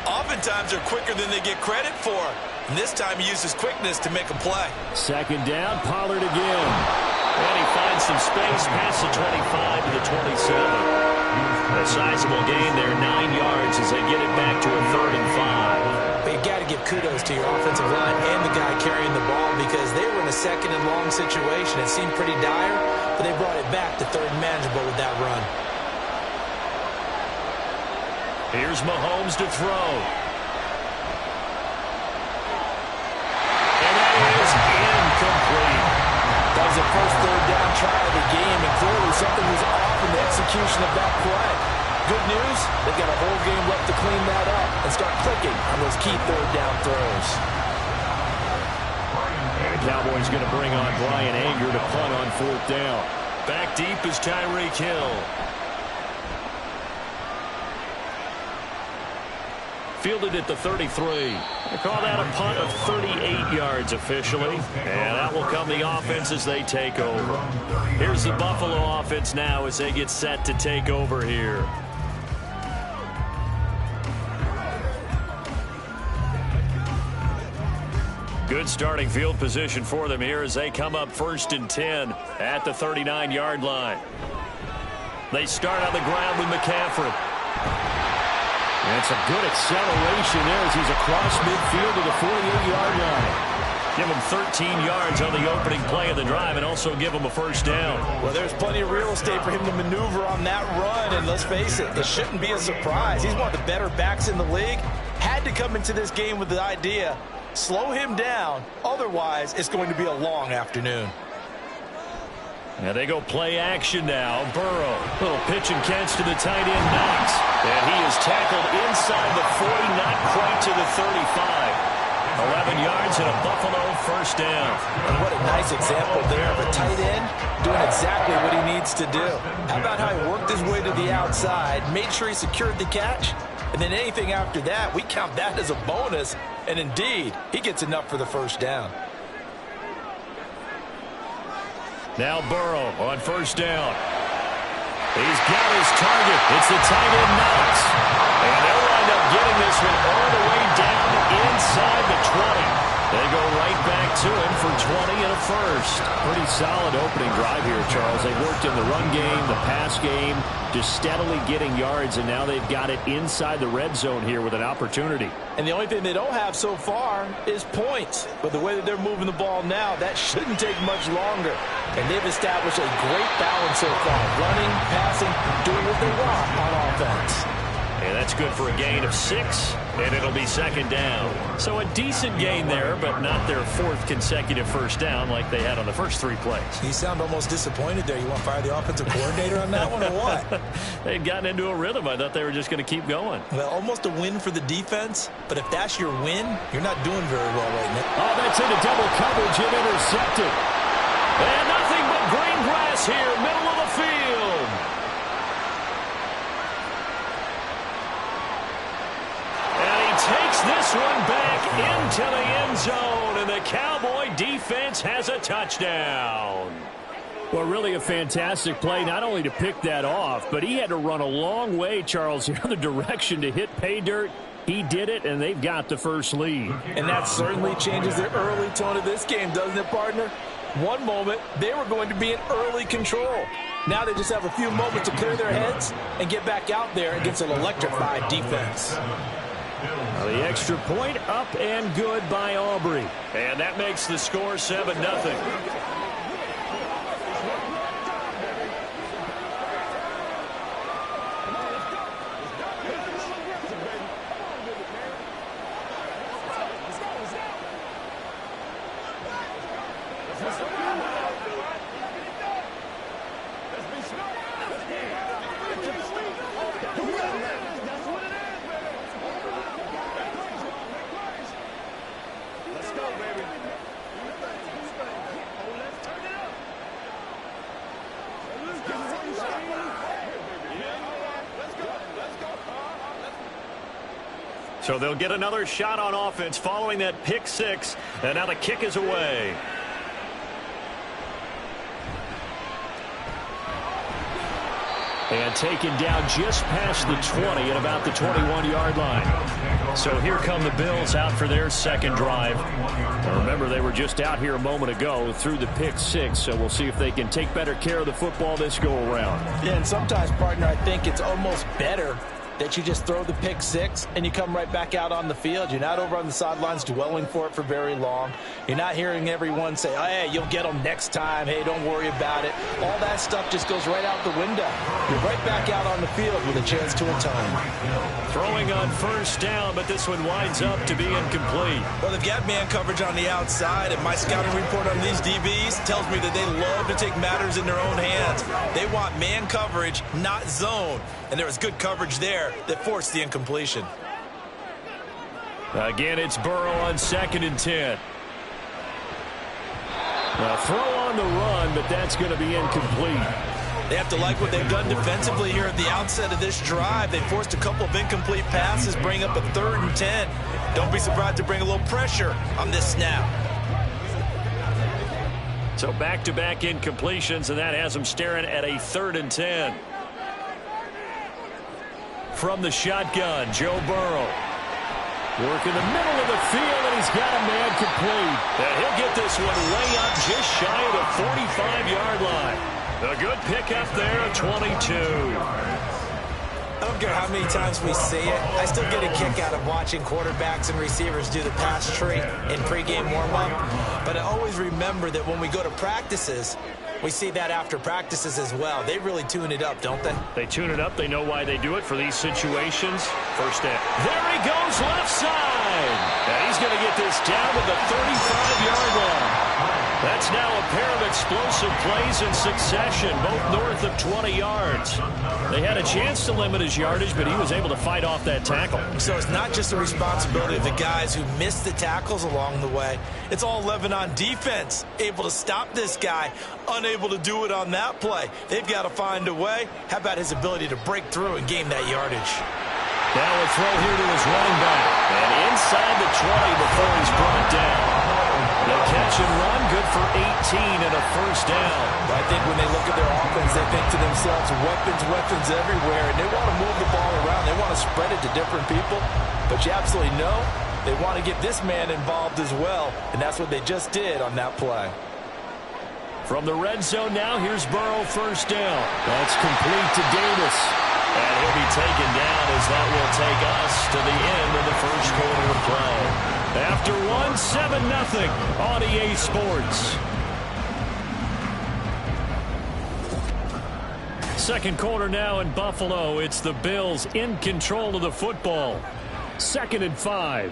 Oftentimes they're quicker than they get credit for. And this time he uses quickness to make a play. Second down, Pollard again. And he finds some space past the 25 to the 27. A sizable gain there, 9 yards as they get it back to a 3rd and 5. But you got to give kudos to your offensive line and the guy carrying the ball because they were in a second and long situation. It seemed pretty dire, but they brought it back to 3rd and manageable with that run. Here's Mahomes to throw. And that is incomplete. That was the first 3rd down try of the game, and clearly something was off in the execution of that play. Good news, they've got a whole game left to clean that up and start clicking on those key 3rd down throws. And the Cowboys going to bring on Brian Anger to punt on 4th down. Back deep is Tyreek Hill. Fielded at the 33. They call that a punt of 38 yards officially. And that will come the offense as they take over. Here's the Buffalo offense now as they get set to take over here. Good starting field position for them here as they come up 1st and 10 at the 39-yard line. They start on the ground with McCaffrey. And some good acceleration there as he's across midfield to the 48-yard line. Give him 13 yards on the opening play of the drive and also give him a 1st down. Well, there's plenty of real estate for him to maneuver on that run, and let's face it, it shouldn't be a surprise. He's one of the better backs in the league. Had to come into this game with the idea, slow him down, otherwise it's going to be a long afternoon. And they go play action now. Burrow, little pitch and catch to the tight end Knox. And he is tackled inside the 40, not quite to the 35. 11 yards and a Buffalo 1st down. And what a nice example there of a tight end doing exactly what he needs to do. How about how he worked his way to the outside, made sure he secured the catch, And then anything after that, we count that as a bonus. And indeed, he gets enough for the first down. Now Burrow on first down. He's got his target. It's the tight end Knox. And they'll wind up getting this one all the way down inside the 20. They go right back to him for 20 and a first. Pretty solid opening drive here, Charles. They worked in the run game, the pass game, just steadily getting yards, and now they've got it inside the red zone here with an opportunity. And the only thing they don't have so far is points. But the way that they're moving the ball now, that shouldn't take much longer. And they've established a great balance so far. Running, passing, doing what they want on offense. And that's good for a gain of 6, and it'll be second down. So a decent gain there, but not their 4th consecutive first down like they had on the first 3 plays. You sound almost disappointed there. You want to fire the offensive coordinator on that one or what? They'd gotten into a rhythm. I thought they were just going to keep going. Well, almost a win for the defense, but if that's your win, you're not doing very well right now. Oh, that's into double coverage and intercepted. And nothing but green grass here, middle of the field. Takes this one back into the end zone, and the Cowboy defense has a touchdown. Well, really a fantastic play, not only to pick that off, but he had to run a long way, Charles, the other direction to hit pay dirt. He did it, and they've got the first lead. And that certainly changes the early tone of this game, doesn't it, partner? One moment, they were going to be in early control. Now they just have a few moments to clear their heads and get back out there against an electrified defense. The extra point up and good by Aubrey. And that makes the score 7-0. So they'll get another shot on offense following that pick 6, and now the kick is away. And taken down just past the 20 at about the 21-yard line. So here come the Bills out for their second drive. Remember, they were just out here a moment ago through the pick 6, so we'll see if they can take better care of the football this go-around. Yeah, and sometimes, partner, I think it's almost better that you just throw the pick 6 and you come right back out on the field. You're not over on the sidelines dwelling for it for very long. You're not hearing everyone say, oh, hey, you'll get them next time. Hey, don't worry about it. All that stuff just goes right out the window. You're right back out on the field with a chance to atone. Throwing on first down, but this one winds up to be incomplete. Well, they've got man coverage on the outside, and my scouting report on these DBs tells me that they love to take matters in their own hands. They want man coverage, not zone. And there was good coverage there that forced the incompletion. Again, it's Burrow on 2nd and 10. Now throw on the run, but that's going to be incomplete. They have to like what they've done defensively here at the outset of this drive. They forced a couple of incomplete passes, bring up a 3rd and 10. Don't be surprised to bring a little pressure on this snap. So back-to-back incompletions, and that has them staring at a 3rd and 10. From the shotgun, Joe Burrow. Work in the middle of the field, and he's got a man complete. And he'll get this one way up just shy of the 45-yard line. A good pickup there at 22. I don't care how many times we see it. I still get a kick out of watching quarterbacks and receivers do the pass tree in pregame warm-up. But I always remember that when we go to practices, we see that after practices as well. They really tune it up, don't they? They tune it up. They know why they do it for these situations. First down. There he goes, left side. And he's going to get this down to the 35-yard line. That's now a pair of explosive plays in succession, both north of 20 yards. They had a chance to limit his yardage, but he was able to fight off that tackle. So it's not just the responsibility of the guys who missed the tackles along the way. It's all 11 on defense, able to stop this guy, unable to do it on that play. They've got to find a way. How about his ability to break through and gain that yardage? Now a throw here to his running back. And inside the 20 before he's brought down. The catch and run, good for 18 and a first down. I think when they look at their offense, they think to themselves, weapons everywhere, and they want to move the ball around. They want to spread it to different people. But you absolutely know they want to get this man involved as well, and that's what they just did on that play. From the red zone now, here's Burrow, first down. That's complete to Davis. And he'll be taken down as that will take us to the end of the first quarter of play. After 7-0 on EA Sports. Second quarter now in Buffalo. It's the Bills in control of the football. 2nd and 5.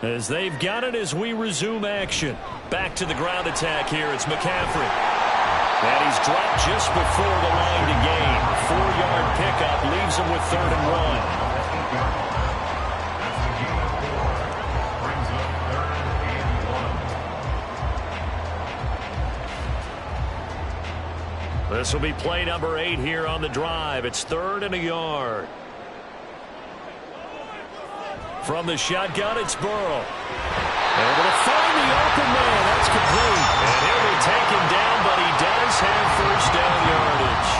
As they've got it as we resume action. Back to the ground attack here. It's McCaffrey. And he's dropped just before the line to gain. 4-yard pickup leaves him with 3rd and 1. This will be play number 8 here on the drive. It's 3rd and a yard. From the shotgun, it's Burrow. Able to find the open man. That's complete. And he'll be taken down, but he does have first down yardage.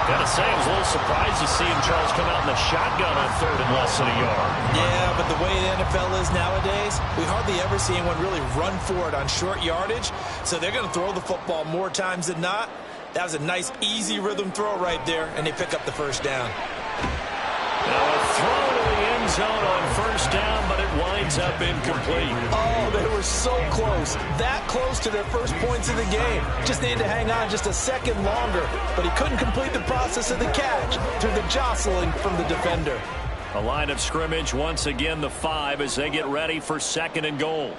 Gotta say, I was a little surprised to see him, Charles, come out in the shotgun on 3rd and less than a yard. Yeah, but the way the NFL is nowadays, we hardly ever see anyone really run for it on short yardage. So they're going to throw the football more times than not. That was a nice, easy rhythm throw right there, and they pick up the first down. Now a throw to the end zone on first down, but it winds up incomplete. Oh, they were so close. That close to their first points of the game. Just needed to hang on just a second longer, but he couldn't complete the process of the catch through the jostling from the defender. A line of scrimmage, once again the 5 as they get ready for 2nd and goal.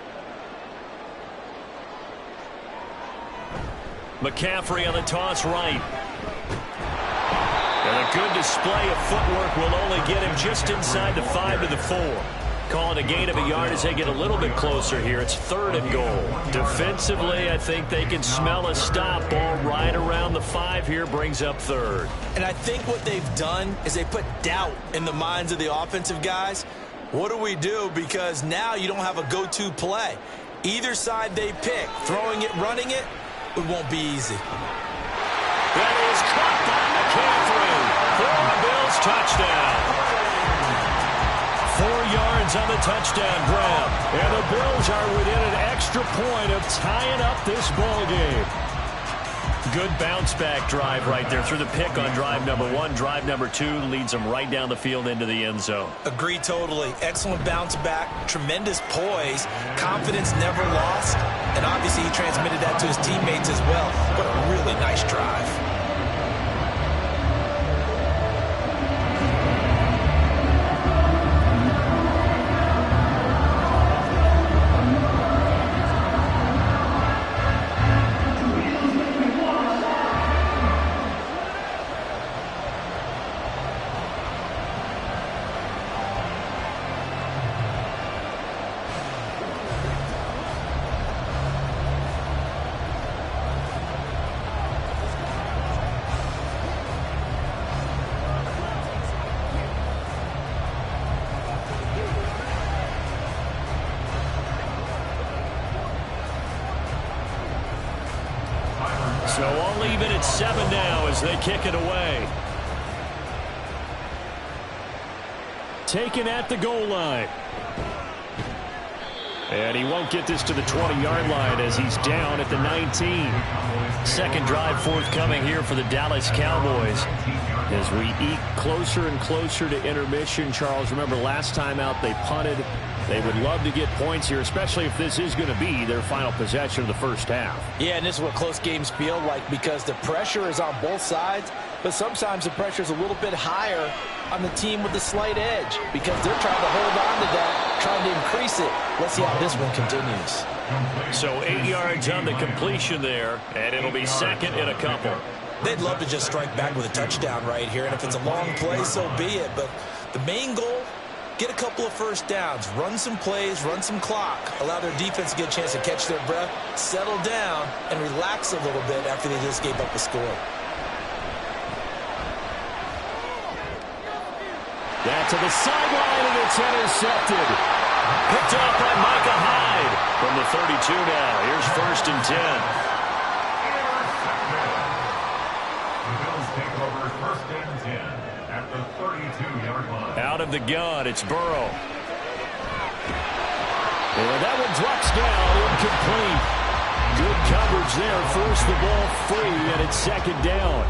McCaffrey on the toss right. And a good display of footwork will only get him just inside the 5 to the 4. Calling a gain of a yard as they get a little bit closer here. It's 3rd and goal. Defensively, I think they can smell a stop. Ball right around the 5 here brings up 3rd. And I think what they've done is they put doubt in the minds of the offensive guys. What do we do? Because now you don't have a go-to play. Either side they pick, throwing it, running it, it won't be easy. That is caught by McCaffrey for the Bills touchdown. 4 yards on the touchdown grab. And the Bills are within an extra point of tying up this ball game. Good bounce-back drive right there through the pick on drive number 1. Drive number 2 leads them right down the field into the end zone. Agree totally. Excellent bounce back, tremendous poise, confidence never lost, and obviously he transmitted that to his teammates as well. What a really nice drive. So I'll leave it at 7 now as they kick it away. Taken at the goal line. And he won't get this to the 20-yard line as he's down at the 19. Second drive forthcoming here for the Dallas Cowboys. As we eke closer and closer to intermission, Charles, remember last time out they punted. They would love to get points here, especially if this is going to be their final possession of the first half. Yeah, and this is what close games feel like because the pressure is on both sides, but sometimes the pressure is a little bit higher on the team with the slight edge because they're trying to hold on to that, trying to increase it. Let's see how this one continues. So 8 yards on the completion there, and it'll be 2nd and a couple. They'd love to just strike back with a touchdown right here, and if it's a long play, so be it. But the main goal, get a couple of first downs, run some plays, run some clock, allow their defense to get a chance to catch their breath, settle down, and relax a little bit after they just gave up a score. That to the sideline, and it's intercepted. Picked off by Micah Hyde from the 32 now. Here's 1st and 10. The Bills take over 1st and 10 at the 32-yard line. Out of the gun, it's Burrow. And that one drops down, incomplete. Good coverage there, forced the ball free, and it's 2nd down.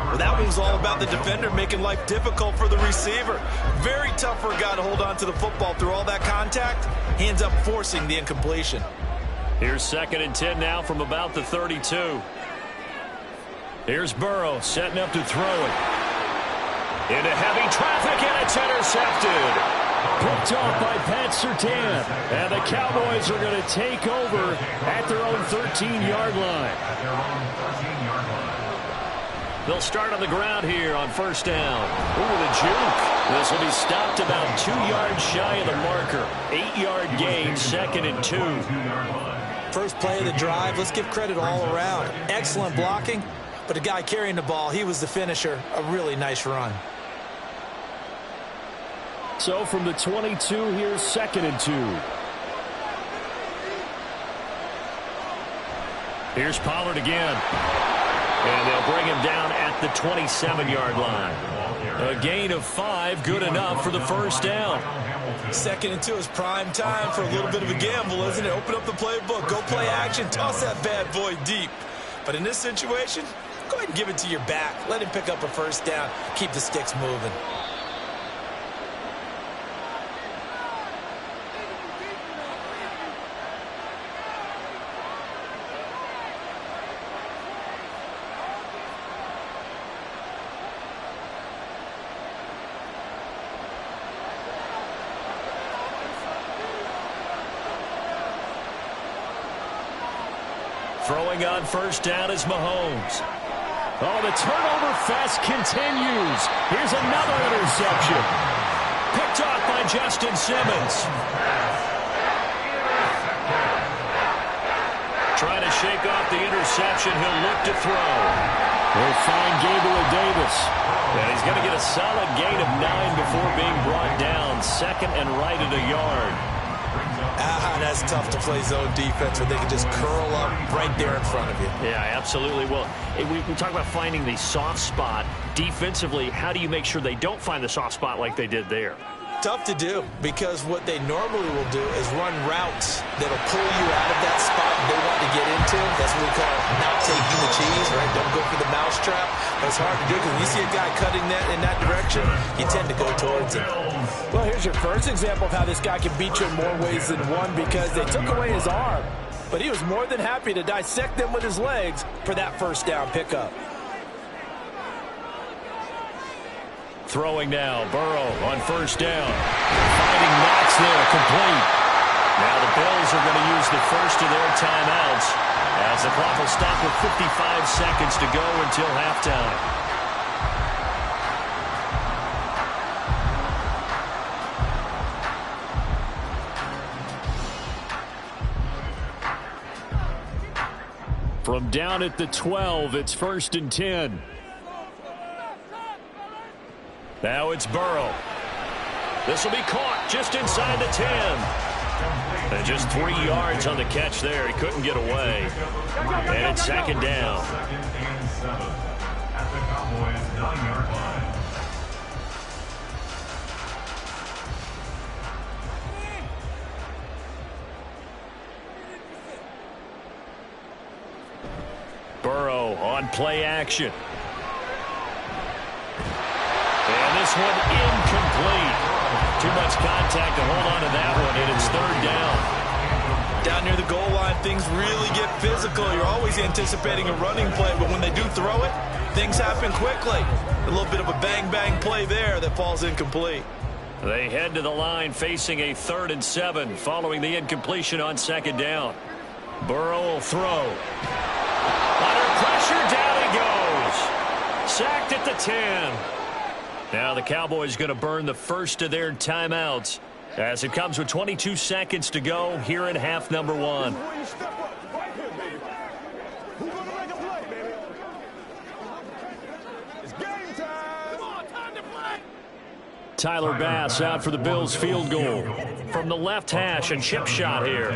Well, that one was all about the defender making life difficult for the receiver. Very tough for a guy to hold on to the football through all that contact. He ends up forcing the incompletion. Here's 2nd and 10 now from about the 32. Here's Burrow setting up to throw it. Into heavy traffic, and it's intercepted. Picked off by Pat Surtain. And the Cowboys are going to take over at their own 13-yard line. They'll start on the ground here on 1st down. Ooh, the juke. This will be stopped about 2 yards shy of the marker. 8-yard gain, 2nd and 2. First play of the drive, let's give credit all around. Excellent blocking, but the guy carrying the ball, he was the finisher. A really nice run. So from the 22, here's 2nd and 2. Here's Pollard again. And they'll bring him down at the 27-yard line. A gain of 5, good enough for the 1st down. 2nd and 2 is prime time for a little bit of a gamble, isn't it? Open up the playbook, go play action, toss that bad boy deep. But in this situation, go ahead and give it to your back. Let him pick up a 1st down, keep the sticks moving. Throwing on 1st down is Mahomes. Oh, the turnover fest continues. Here's another interception. Picked off by Justin Simmons. Trying to shake off the interception. He'll look to throw. They'll find Gabriel Davis. And he's going to get a solid gain of 9 before being brought down. 2nd and right at a yard. That's tough to play zone defense where they can just curl up right there in front of you. Yeah, absolutely. Well, we talk about finding the soft spot. Defensively, how do you make sure they don't find the soft spot like they did there? Tough to do, because what they normally will do is run routes that'll pull you out of that spot they want to get into. That's what we call not taking the cheese, right? Don't go for the mousetrap. But it's hard to do because when you see a guy cutting that in that direction, you tend to go towards it. Well, here's your first example of how this guy can beat you in more ways than one, because they took away his arm, but he was more than happy to dissect them with his legs for that 1st down pickup. Throwing now, Burrow on 1st down. Finding Knox there, complete. Now the Bills are going to use the first of their timeouts as the clock will stop with 55 seconds to go until halftime. From down at the 12, it's 1st and 10. Now it's Burrow. This will be caught just inside the 10. And just 3 yards on the catch there. He couldn't get away. And it's 2nd down. 2nd and 7 at the Cowboys' 9-yard line. Burrow on play action. And this one incomplete. Too much contact to hold on to that one, and it's 3rd down. Down near the goal line, things really get physical. You're always anticipating a running play, but when they do throw it, things happen quickly. A little bit of a bang-bang play there that falls incomplete. They head to the line facing a 3rd and 7 following the incompletion on 2nd down. Burrow will throw. Under pressure, down he goes. Sacked at the 10. Now the Cowboys going to burn the first of their timeouts as it comes with 22 seconds to go here in half number 1. Tyler Bass out for the Bills field goal. From the left hash, and chip shot here.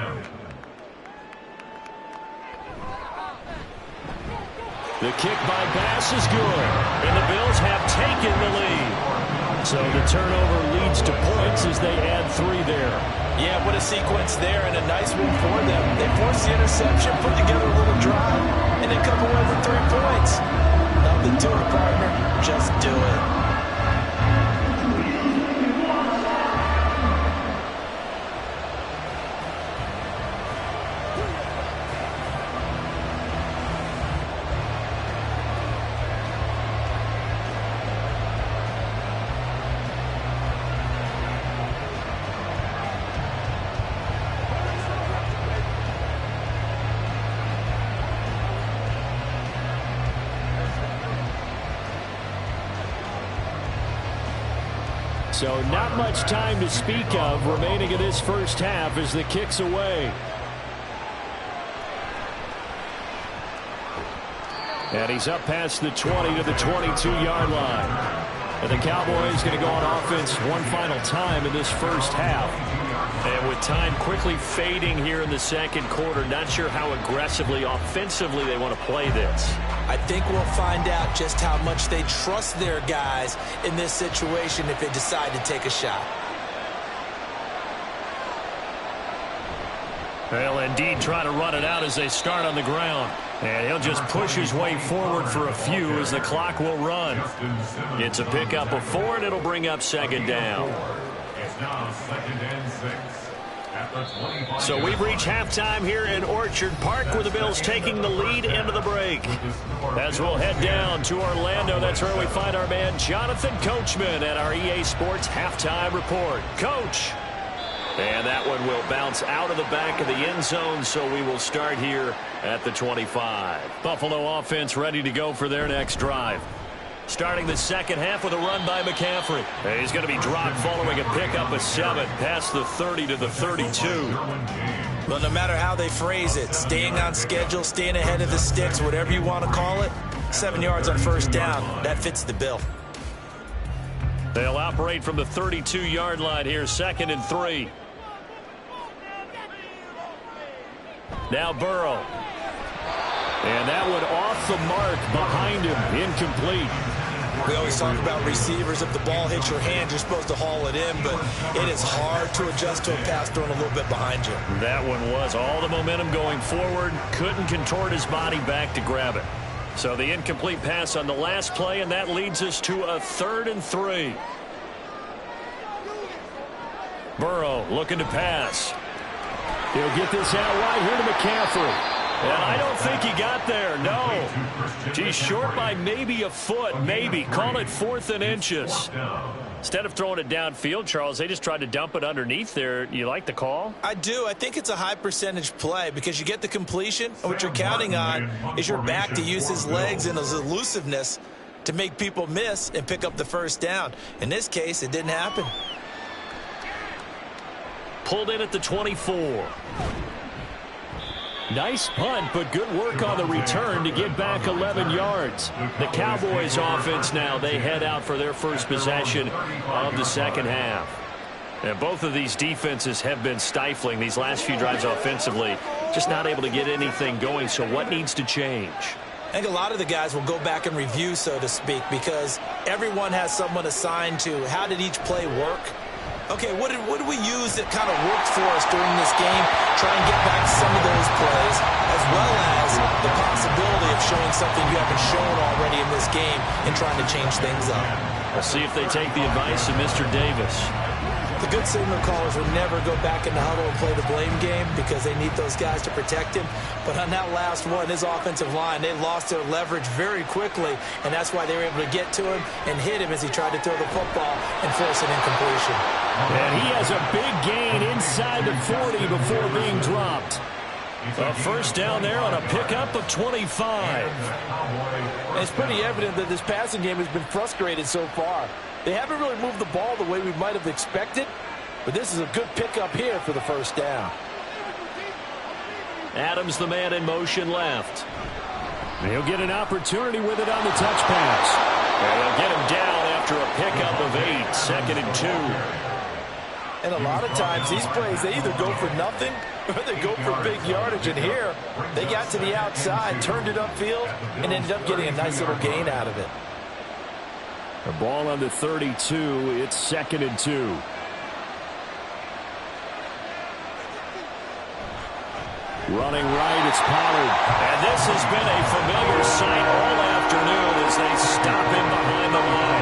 The kick by Bass is good, and the Bills have taken the lead. So the turnover leads to points as they add 3 there. Yeah, what a sequence there, and a nice one for them. They forced the interception, put together a little drive, and they come away with 3 points. Nothing to it, partner. Just do it. So not much time to speak of remaining in this first half as the kick's away. And he's up past the 20 to the 22-yard line. And the Cowboys going to go on offense one final time in this first half. And with time quickly fading here in the second quarter, not sure how aggressively, offensively they want to play this. I think we'll find out just how much they trust their guys in this situation if they decide to take a shot. They'll indeed try to run it out as they start on the ground. And he'll just push his way forward for a few as the clock will run. It's a pickup of 4, and it'll bring up second down. It's now 2nd and 6. So we've reached halftime here in Orchard Park, where the Bills taking the lead into the break. As we'll head down to Orlando, that's where we find our man Jonathan Coachman at our EA Sports Halftime Report. Coach! And that one will bounce out of the back of the end zone, so we will start here at the 25. Buffalo offense ready to go for their next drive. Starting the second half with a run by McCaffrey. He's going to be dropped following a pickup of 7 past the 30 to the 32. Well, no matter how they phrase it, staying on schedule, staying ahead of the sticks, whatever you want to call it, 7 yards on first down, that fits the bill. They'll operate from the 32-yard line here, 2nd and 3. Now Burrow. And that one off the mark behind him, incomplete. We always talk about receivers. If the ball hits your hand, you're supposed to haul it in, but it is hard to adjust to a pass thrown a little bit behind you. That one was all the momentum going forward. Couldn't contort his body back to grab it. So the incomplete pass on the last play, and that leads us to a 3rd and 3. Burrow looking to pass. He'll get this out wide here to McCaffrey. And I don't think he got there, no. He's short by maybe a foot, maybe. Call it 4th and inches. Instead of throwing it downfield, Charles, they just tried to dump it underneath there. You like the call? I do. I think it's a high percentage play because you get the completion, and what you're counting on is your back to use his legs and his elusiveness to make people miss and pick up the first down. In this case, it didn't happen. Pulled in at the 24. Nice punt, but good work on the return to get back 11 yards. The Cowboys offense now, they head out for their first possession of the second half. And both of these defenses have been stifling these last few drives offensively. Just not able to get anything going, so what needs to change? I think a lot of the guys will go back and review, so to speak, because everyone has someone assigned to how did each play work. Okay, what did we use that kind of worked for us during this game? Try and get back some of those plays, as well as the possibility of showing something you haven't shown already in this game and trying to change things up. We'll see if they take the advice of Mr. Davis. The good signal callers will never go back in the huddle and play the blame game because they need those guys to protect him. But on that last one, his offensive line, they lost their leverage very quickly, and that's why they were able to get to him and hit him as he tried to throw the football and force an incompletion. And he has a big gain inside the 40 before being dropped. A first down there on a pickup of 25. And it's pretty evident that this passing game has been frustrated so far. They haven't really moved the ball the way we might have expected, but this is a good pickup here for the first down. Adams, the man in motion left. He'll get an opportunity with it on the touch pass. And they'll get him down after after a pickup of 8, 2nd and 2. And a lot of times, these plays, they either go for nothing or they go for big yardage. And here, they got to the outside, turned it upfield, and ended up getting a nice little gain out of it. The ball on the 32. It's 2nd and 2. Running right, it's Pollard. And this has been a familiar sight all afternoon as they stop him behind the line.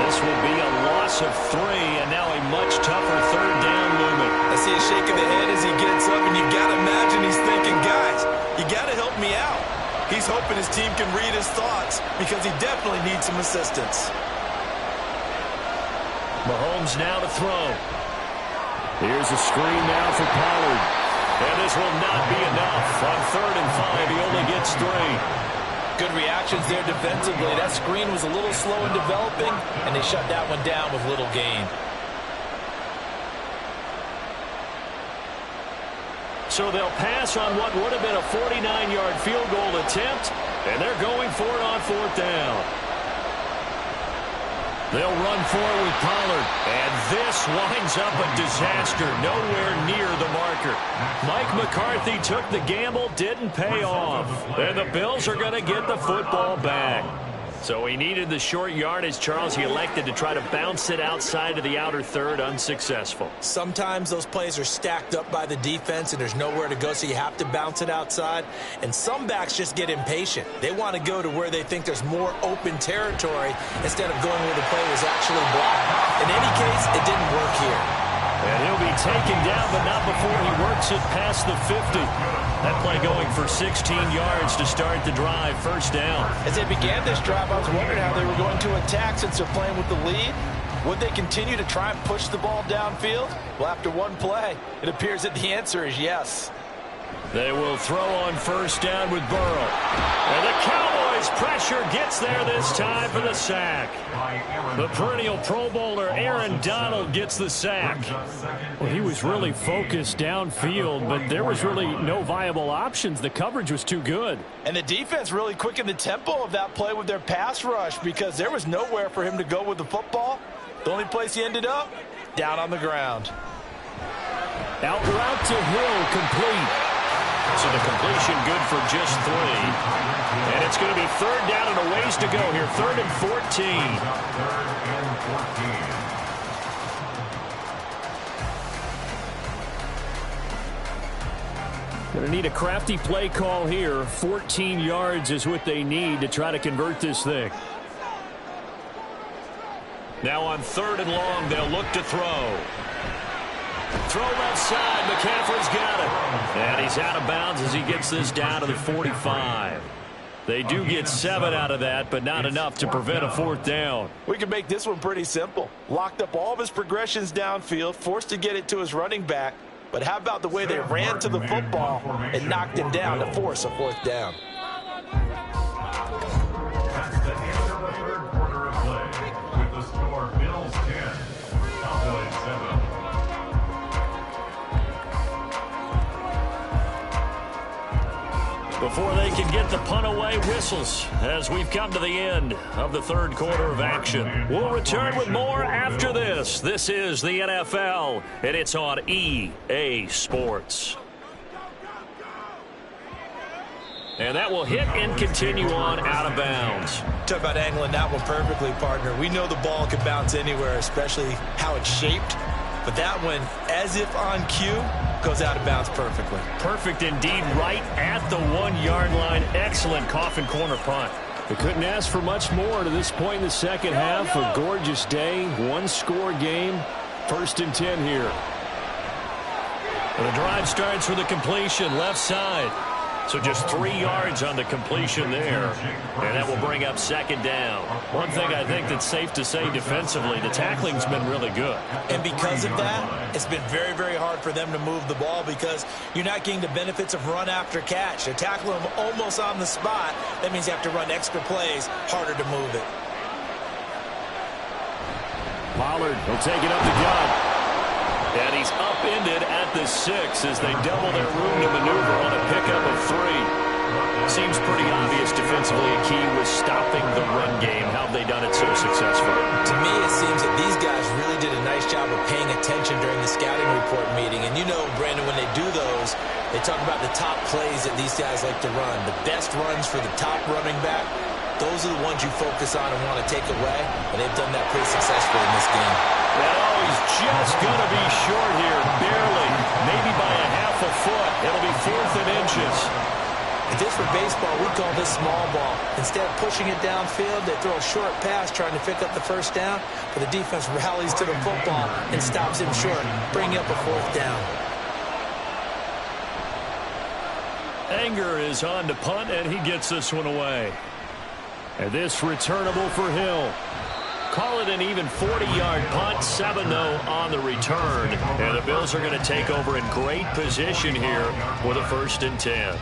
This will be a loss of 3, and now a much tougher 3rd down looming. I see a shake of the head as he gets up, and you got to imagine he's thinking, guys, you got to help me out. He's hoping his team can read his thoughts because he definitely needs some assistance. Mahomes now to throw. Here's a screen now for Pollard. And this will not be enough. On 3rd and 5, he only gets 3. Good reactions there defensively. That screen was a little slow in developing, and they shut that one down with little gain. So they'll pass on what would have been a 49-yard field goal attempt, and they're going for it on 4th down. They'll run for it with Pollard, and this winds up a disaster, nowhere near the marker. Mike McCarthy took the gamble, didn't pay off, and the Bills are going to get the football back. So he needed the short yardage, Charles. He elected to try to bounce it outside to the outer 3rd, unsuccessful. Sometimes those plays are stacked up by the defense and there's nowhere to go, so you have to bounce it outside. And some backs just get impatient. They want to go to where they think there's more open territory instead of going where the play was actually blocked. In any case, it didn't work here. And he'll be taken down, but not before he works it past the 50. That play going for 16 yards to start the drive, 1st down. As they began this drive, I was wondering how they were going to attack since they're playing with the lead. Would they continue to try and push the ball downfield? Well, after one play, it appears that the answer is yes. They will throw on 1st down with Burrow. And the Cowboys pressure gets there this time for the sack. The perennial Pro Bowler Aaron Donald gets the sack. Well, he was really focused downfield, but there was really no viable options. The coverage was too good. And the defense really quickened the tempo of that play with their pass rush because there was nowhere for him to go with the football. The only place he ended up, down on the ground. Out route to Hill, complete. So the completion good for just 3. And it's going to be 3rd down and a ways to go here. 3rd and 14. Going to need a crafty play call here. 14 yards is what they need to try to convert this thing. Now on 3rd and long, they'll look to throw. Throw left side. McCaffrey's got it. And he's out of bounds as he gets this down to the 45. They do get 7 out of that, but not enough to prevent a 4th down. We can make this one pretty simple. Locked up all of his progressions downfield, forced to get it to his running back. But how about the way they ran to the football and knocked him down to force a 4th down? That's the end of the 3rd quarter of play, with the score Bills 10, Cowboys 7. Before they can get the punt away, whistles as we've come to the end of the 3rd quarter of action. We'll return with more after this. This is the NFL, and it's on EA Sports. And that will hit and continue on out of bounds. Talk about angling that one perfectly, partner. We know the ball can bounce anywhere, especially how it's shaped. But that one, as if on cue, goes out of bounds perfectly. Perfect indeed, right at the 1-yard line. Excellent coffin corner punt. They couldn't ask for much more to this point in the second half. A gorgeous day, 1-score game. 1st and 10 here. The drive starts with a completion left side. So just 3 yards on the completion there. And that will bring up 2nd down. One thing I think that's safe to say defensively, the tackling's been really good. And because of that, it's been very, very hard for them to move the ball because you're not getting the benefits of run after catch. They're tackling them almost on the spot. That means you have to run extra plays, harder to move it. Pollard will take it up the gut. And he's upended at the 6 as they double their room to maneuver on a pickup of 3. Seems pretty obvious defensively. A key was stopping the run game. How have they done it so successfully? To me, it seems that these guys really did a nice job of paying attention during the scouting report meeting. And you know, Brandon, when they do those, they talk about the top plays that these guys like to run. The best runs for the top running back, those are the ones you focus on and want to take away. And they've done that pretty successfully in this game. Oh, he's just going to be short here. Barely. Maybe by a half a foot. It'll be 4th and inches. If this were baseball, we'd call this small ball. Instead of pushing it downfield, they throw a short pass trying to pick up the first down, but the defense rallies to the football and stops him short, bringing up a 4th down. Anger is on to punt, and he gets this one away. And this returnable for Hill. Call it an even 40-yard punt, 7-0 on the return. And the Bills are going to take over in great position here with a 1st and 10.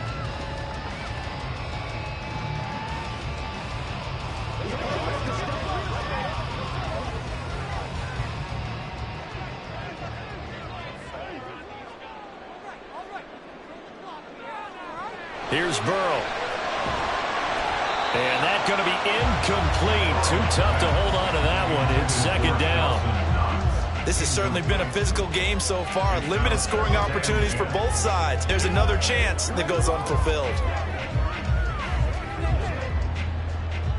Here's Burrow. And that's going to be incomplete. Too tough to hold on to that one. It's 2nd down. This has certainly been a physical game so far. Limited scoring opportunities for both sides. There's another chance that goes unfulfilled.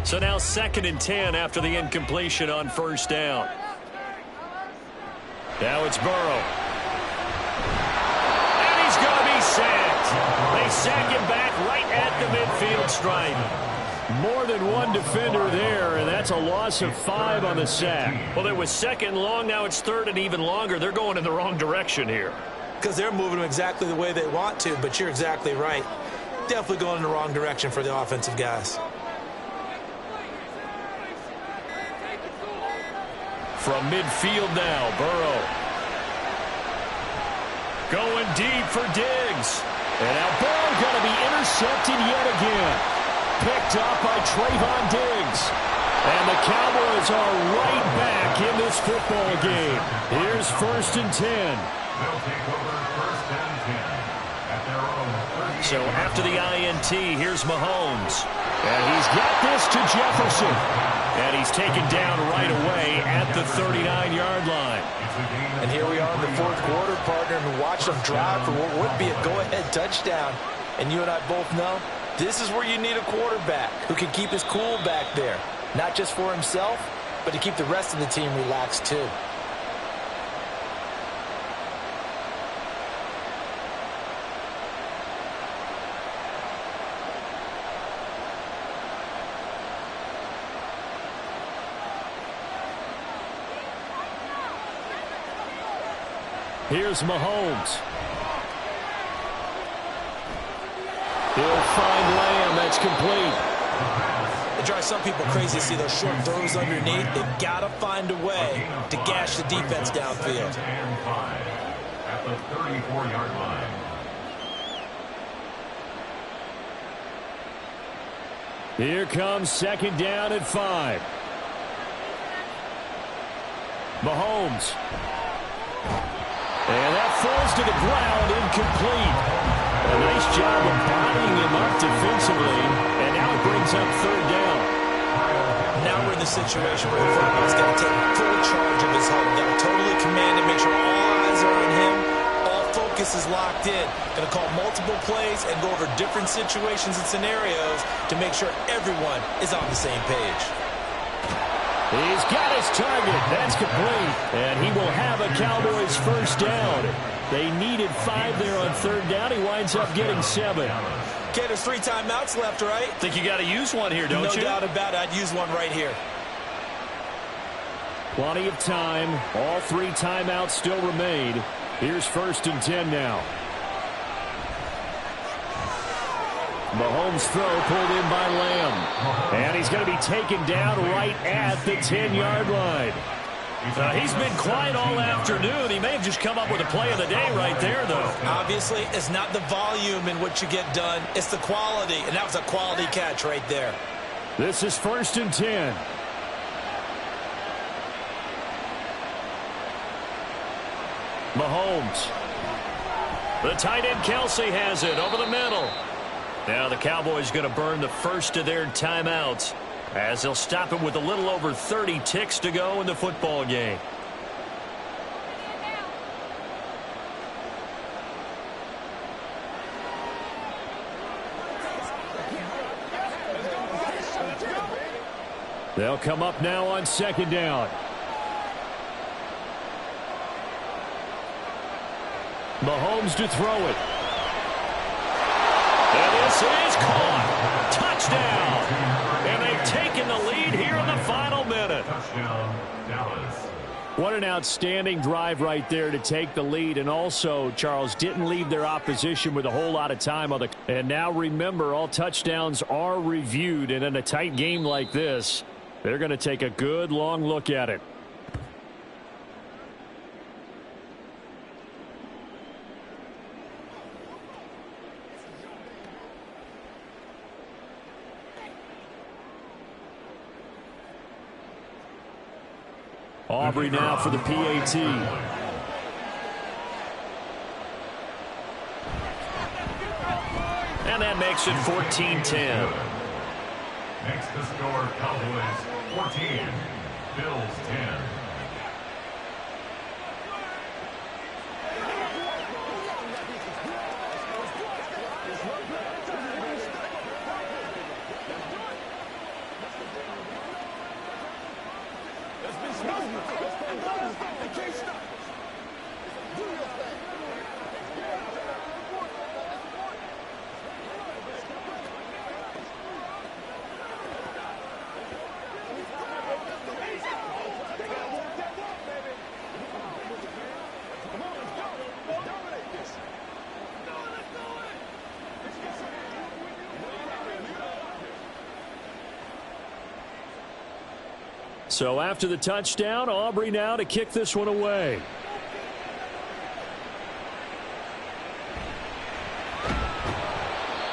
So now 2nd and 10 after the incompletion on 1st down. Now it's Burrow. And he's going to be sacked. They sack him back right at the midfield stripe. More than one defender there, and that's a loss of 5 on the sack. Well, it was 2nd long. Now it's 3rd and even longer. They're going in the wrong direction here. Because they're moving them exactly the way they want to, but you're exactly right. Definitely going in the wrong direction for the offensive guys. From midfield now, Burrow. Going deep for Diggs. And now Burrow going to be intercepted yet again. Picked up by Trayvon Diggs. And the Cowboys are right back in this football game. Here's 1st and 10. They'll take over 1st and 10 at their own 30. So after the INT, here's Mahomes. And he's got this to Jefferson. And he's taken down right away at the 39-yard line. And here we are in the 4th quarter, partner, and watch them drive for what would be a go-ahead touchdown. And you and I both know this is where you need a quarterback who can keep his cool back there. Not just for himself, but to keep the rest of the team relaxed too. Here's Mahomes. He'll find Lamb. That's complete. It drives some people crazy to see those short throws underneath. They've got to find a way to gash the defense downfield. And 5 at the 34-yard line. Here comes 2nd down at 5. Mahomes. And that falls to the ground, incomplete. A nice job of bodying him up defensively, and now it brings up 3rd down. Now we're in the situation where the quarterback's got to take full charge of his home. Got to totally command it, make sure all eyes are on him. All focus is locked in. Going to call multiple plays and go over different situations and scenarios to make sure everyone is on the same page. He's got his target. That's complete. And he will have a Cowboys 1st down. They needed 5 there on 3rd down. He winds up getting 7. Okay, there's 3 timeouts left, right? Think you got to use one here, don't you? No doubt about it. I'd use one right here. Plenty of time. All 3 timeouts still remain. Here's 1st and 10 now. Mahomes' throw pulled in by Lamb. And he's going to be taken down right at the 10-yard line. He's been quiet all afternoon. He may have just come up with a play of the day right there, though. Obviously, it's not the volume in what you get done. It's the quality, and that was a quality catch right there. This is 1st and 10. Mahomes. The tight end Kelsey has it over the middle. Now the Cowboys going to burn the first of their timeouts as they'll stop it with a little over 30 ticks to go in the football game. They'll come up now on second down. Mahomes to throw it. And this is caught. Touchdown. And they've taken the lead here in the final minute. Touchdown, Dallas. What an outstanding drive right there to take the lead. And also, Charles, didn't leave their opposition with a whole lot of time on the. And now remember, all touchdowns are reviewed. And in a tight game like this, they're going to take a good long look at it. Aubrey now for the PAT. And that makes it 14-10. Makes the score Cowboys 14, Bills 10. So after the touchdown, Aubrey now to kick this one away.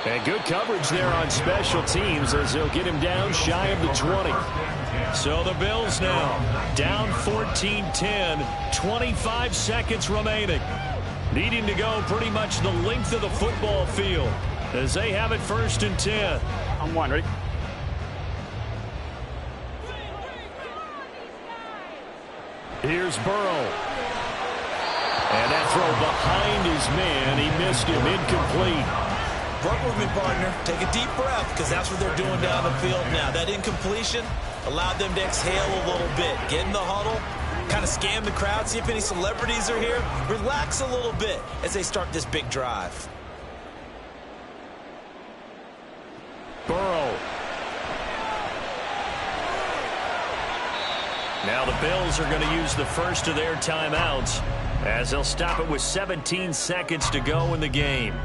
And good coverage there on special teams as they'll get him down shy of the 20. So the Bills now down 14-10, 25 seconds remaining. Needing to go pretty much the length of the football field as they have it 1st and 10. I'm one, ready? Here's Burrow. And that throw behind his man. He missed him. Incomplete. Work with me, partner. Take a deep breath because that's what they're doing down the field now. That incompletion allowed them to exhale a little bit. Get in the huddle, kind of scan the crowd, see if any celebrities are here. Relax a little bit as they start this big drive. Burrow. Now the Bills are going to use the first of their timeouts as they'll stop it with 17 seconds to go in the game.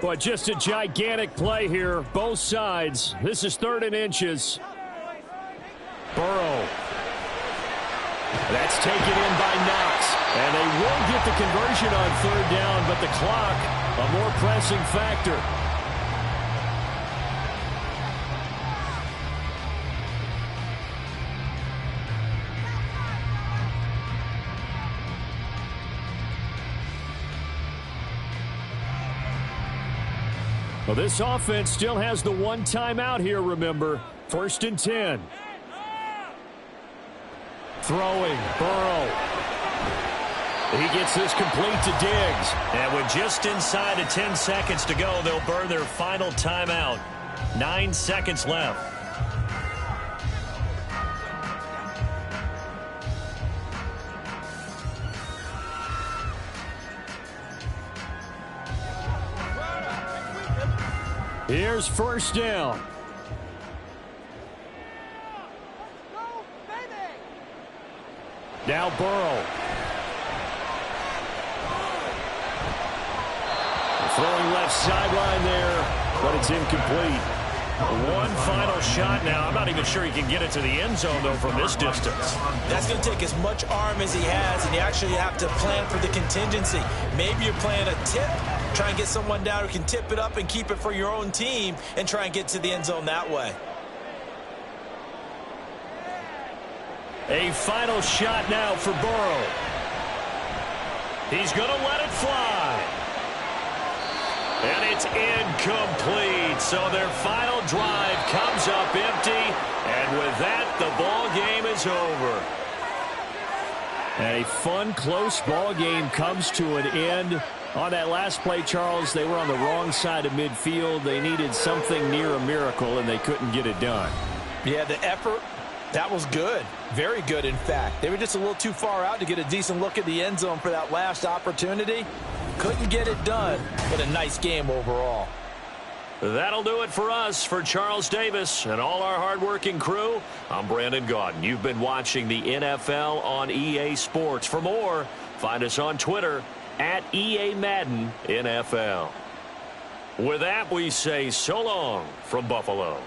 But just a gigantic play here, both sides. This is 3rd and inches. Burrow. That's taken in by Knox. And they will get the conversion on 3rd down, but the clock, a more pressing factor. Well, this offense still has the one timeout here, remember. 1st and 10. Throwing, Burrow. He gets this complete to Diggs. And with just inside of 10 seconds to go, they'll burn their final timeout. 9 seconds left. Here's 1st down. Now Burrow. Throwing left sideline there, but it's incomplete. One final shot now. I'm not even sure he can get it to the end zone, though, from this distance. That's going to take as much arm as he has, and you actually have to plan for the contingency. Maybe you're playing a tip, try and get someone down who can tip it up and keep it for your own team and try and get to the end zone that way. A final shot now for Burrow. He's going to let it fly. And it's incomplete. So their final drive comes up empty. And with that, the ball game is over. And a fun, close ball game comes to an end. On that last play, Charles, they were on the wrong side of midfield. They needed something near a miracle, and they couldn't get it done. Yeah, the effort, that was good. Very good, in fact. They were just a little too far out to get a decent look at the end zone for that last opportunity. Couldn't get it done, but a nice game overall. That'll do it for us. For Charles Davis and all our hardworking crew, I'm Brandon Gaudin. You've been watching the NFL on EA Sports. For more, find us on Twitter at EA Madden NFL. With that, we say so long from Buffalo.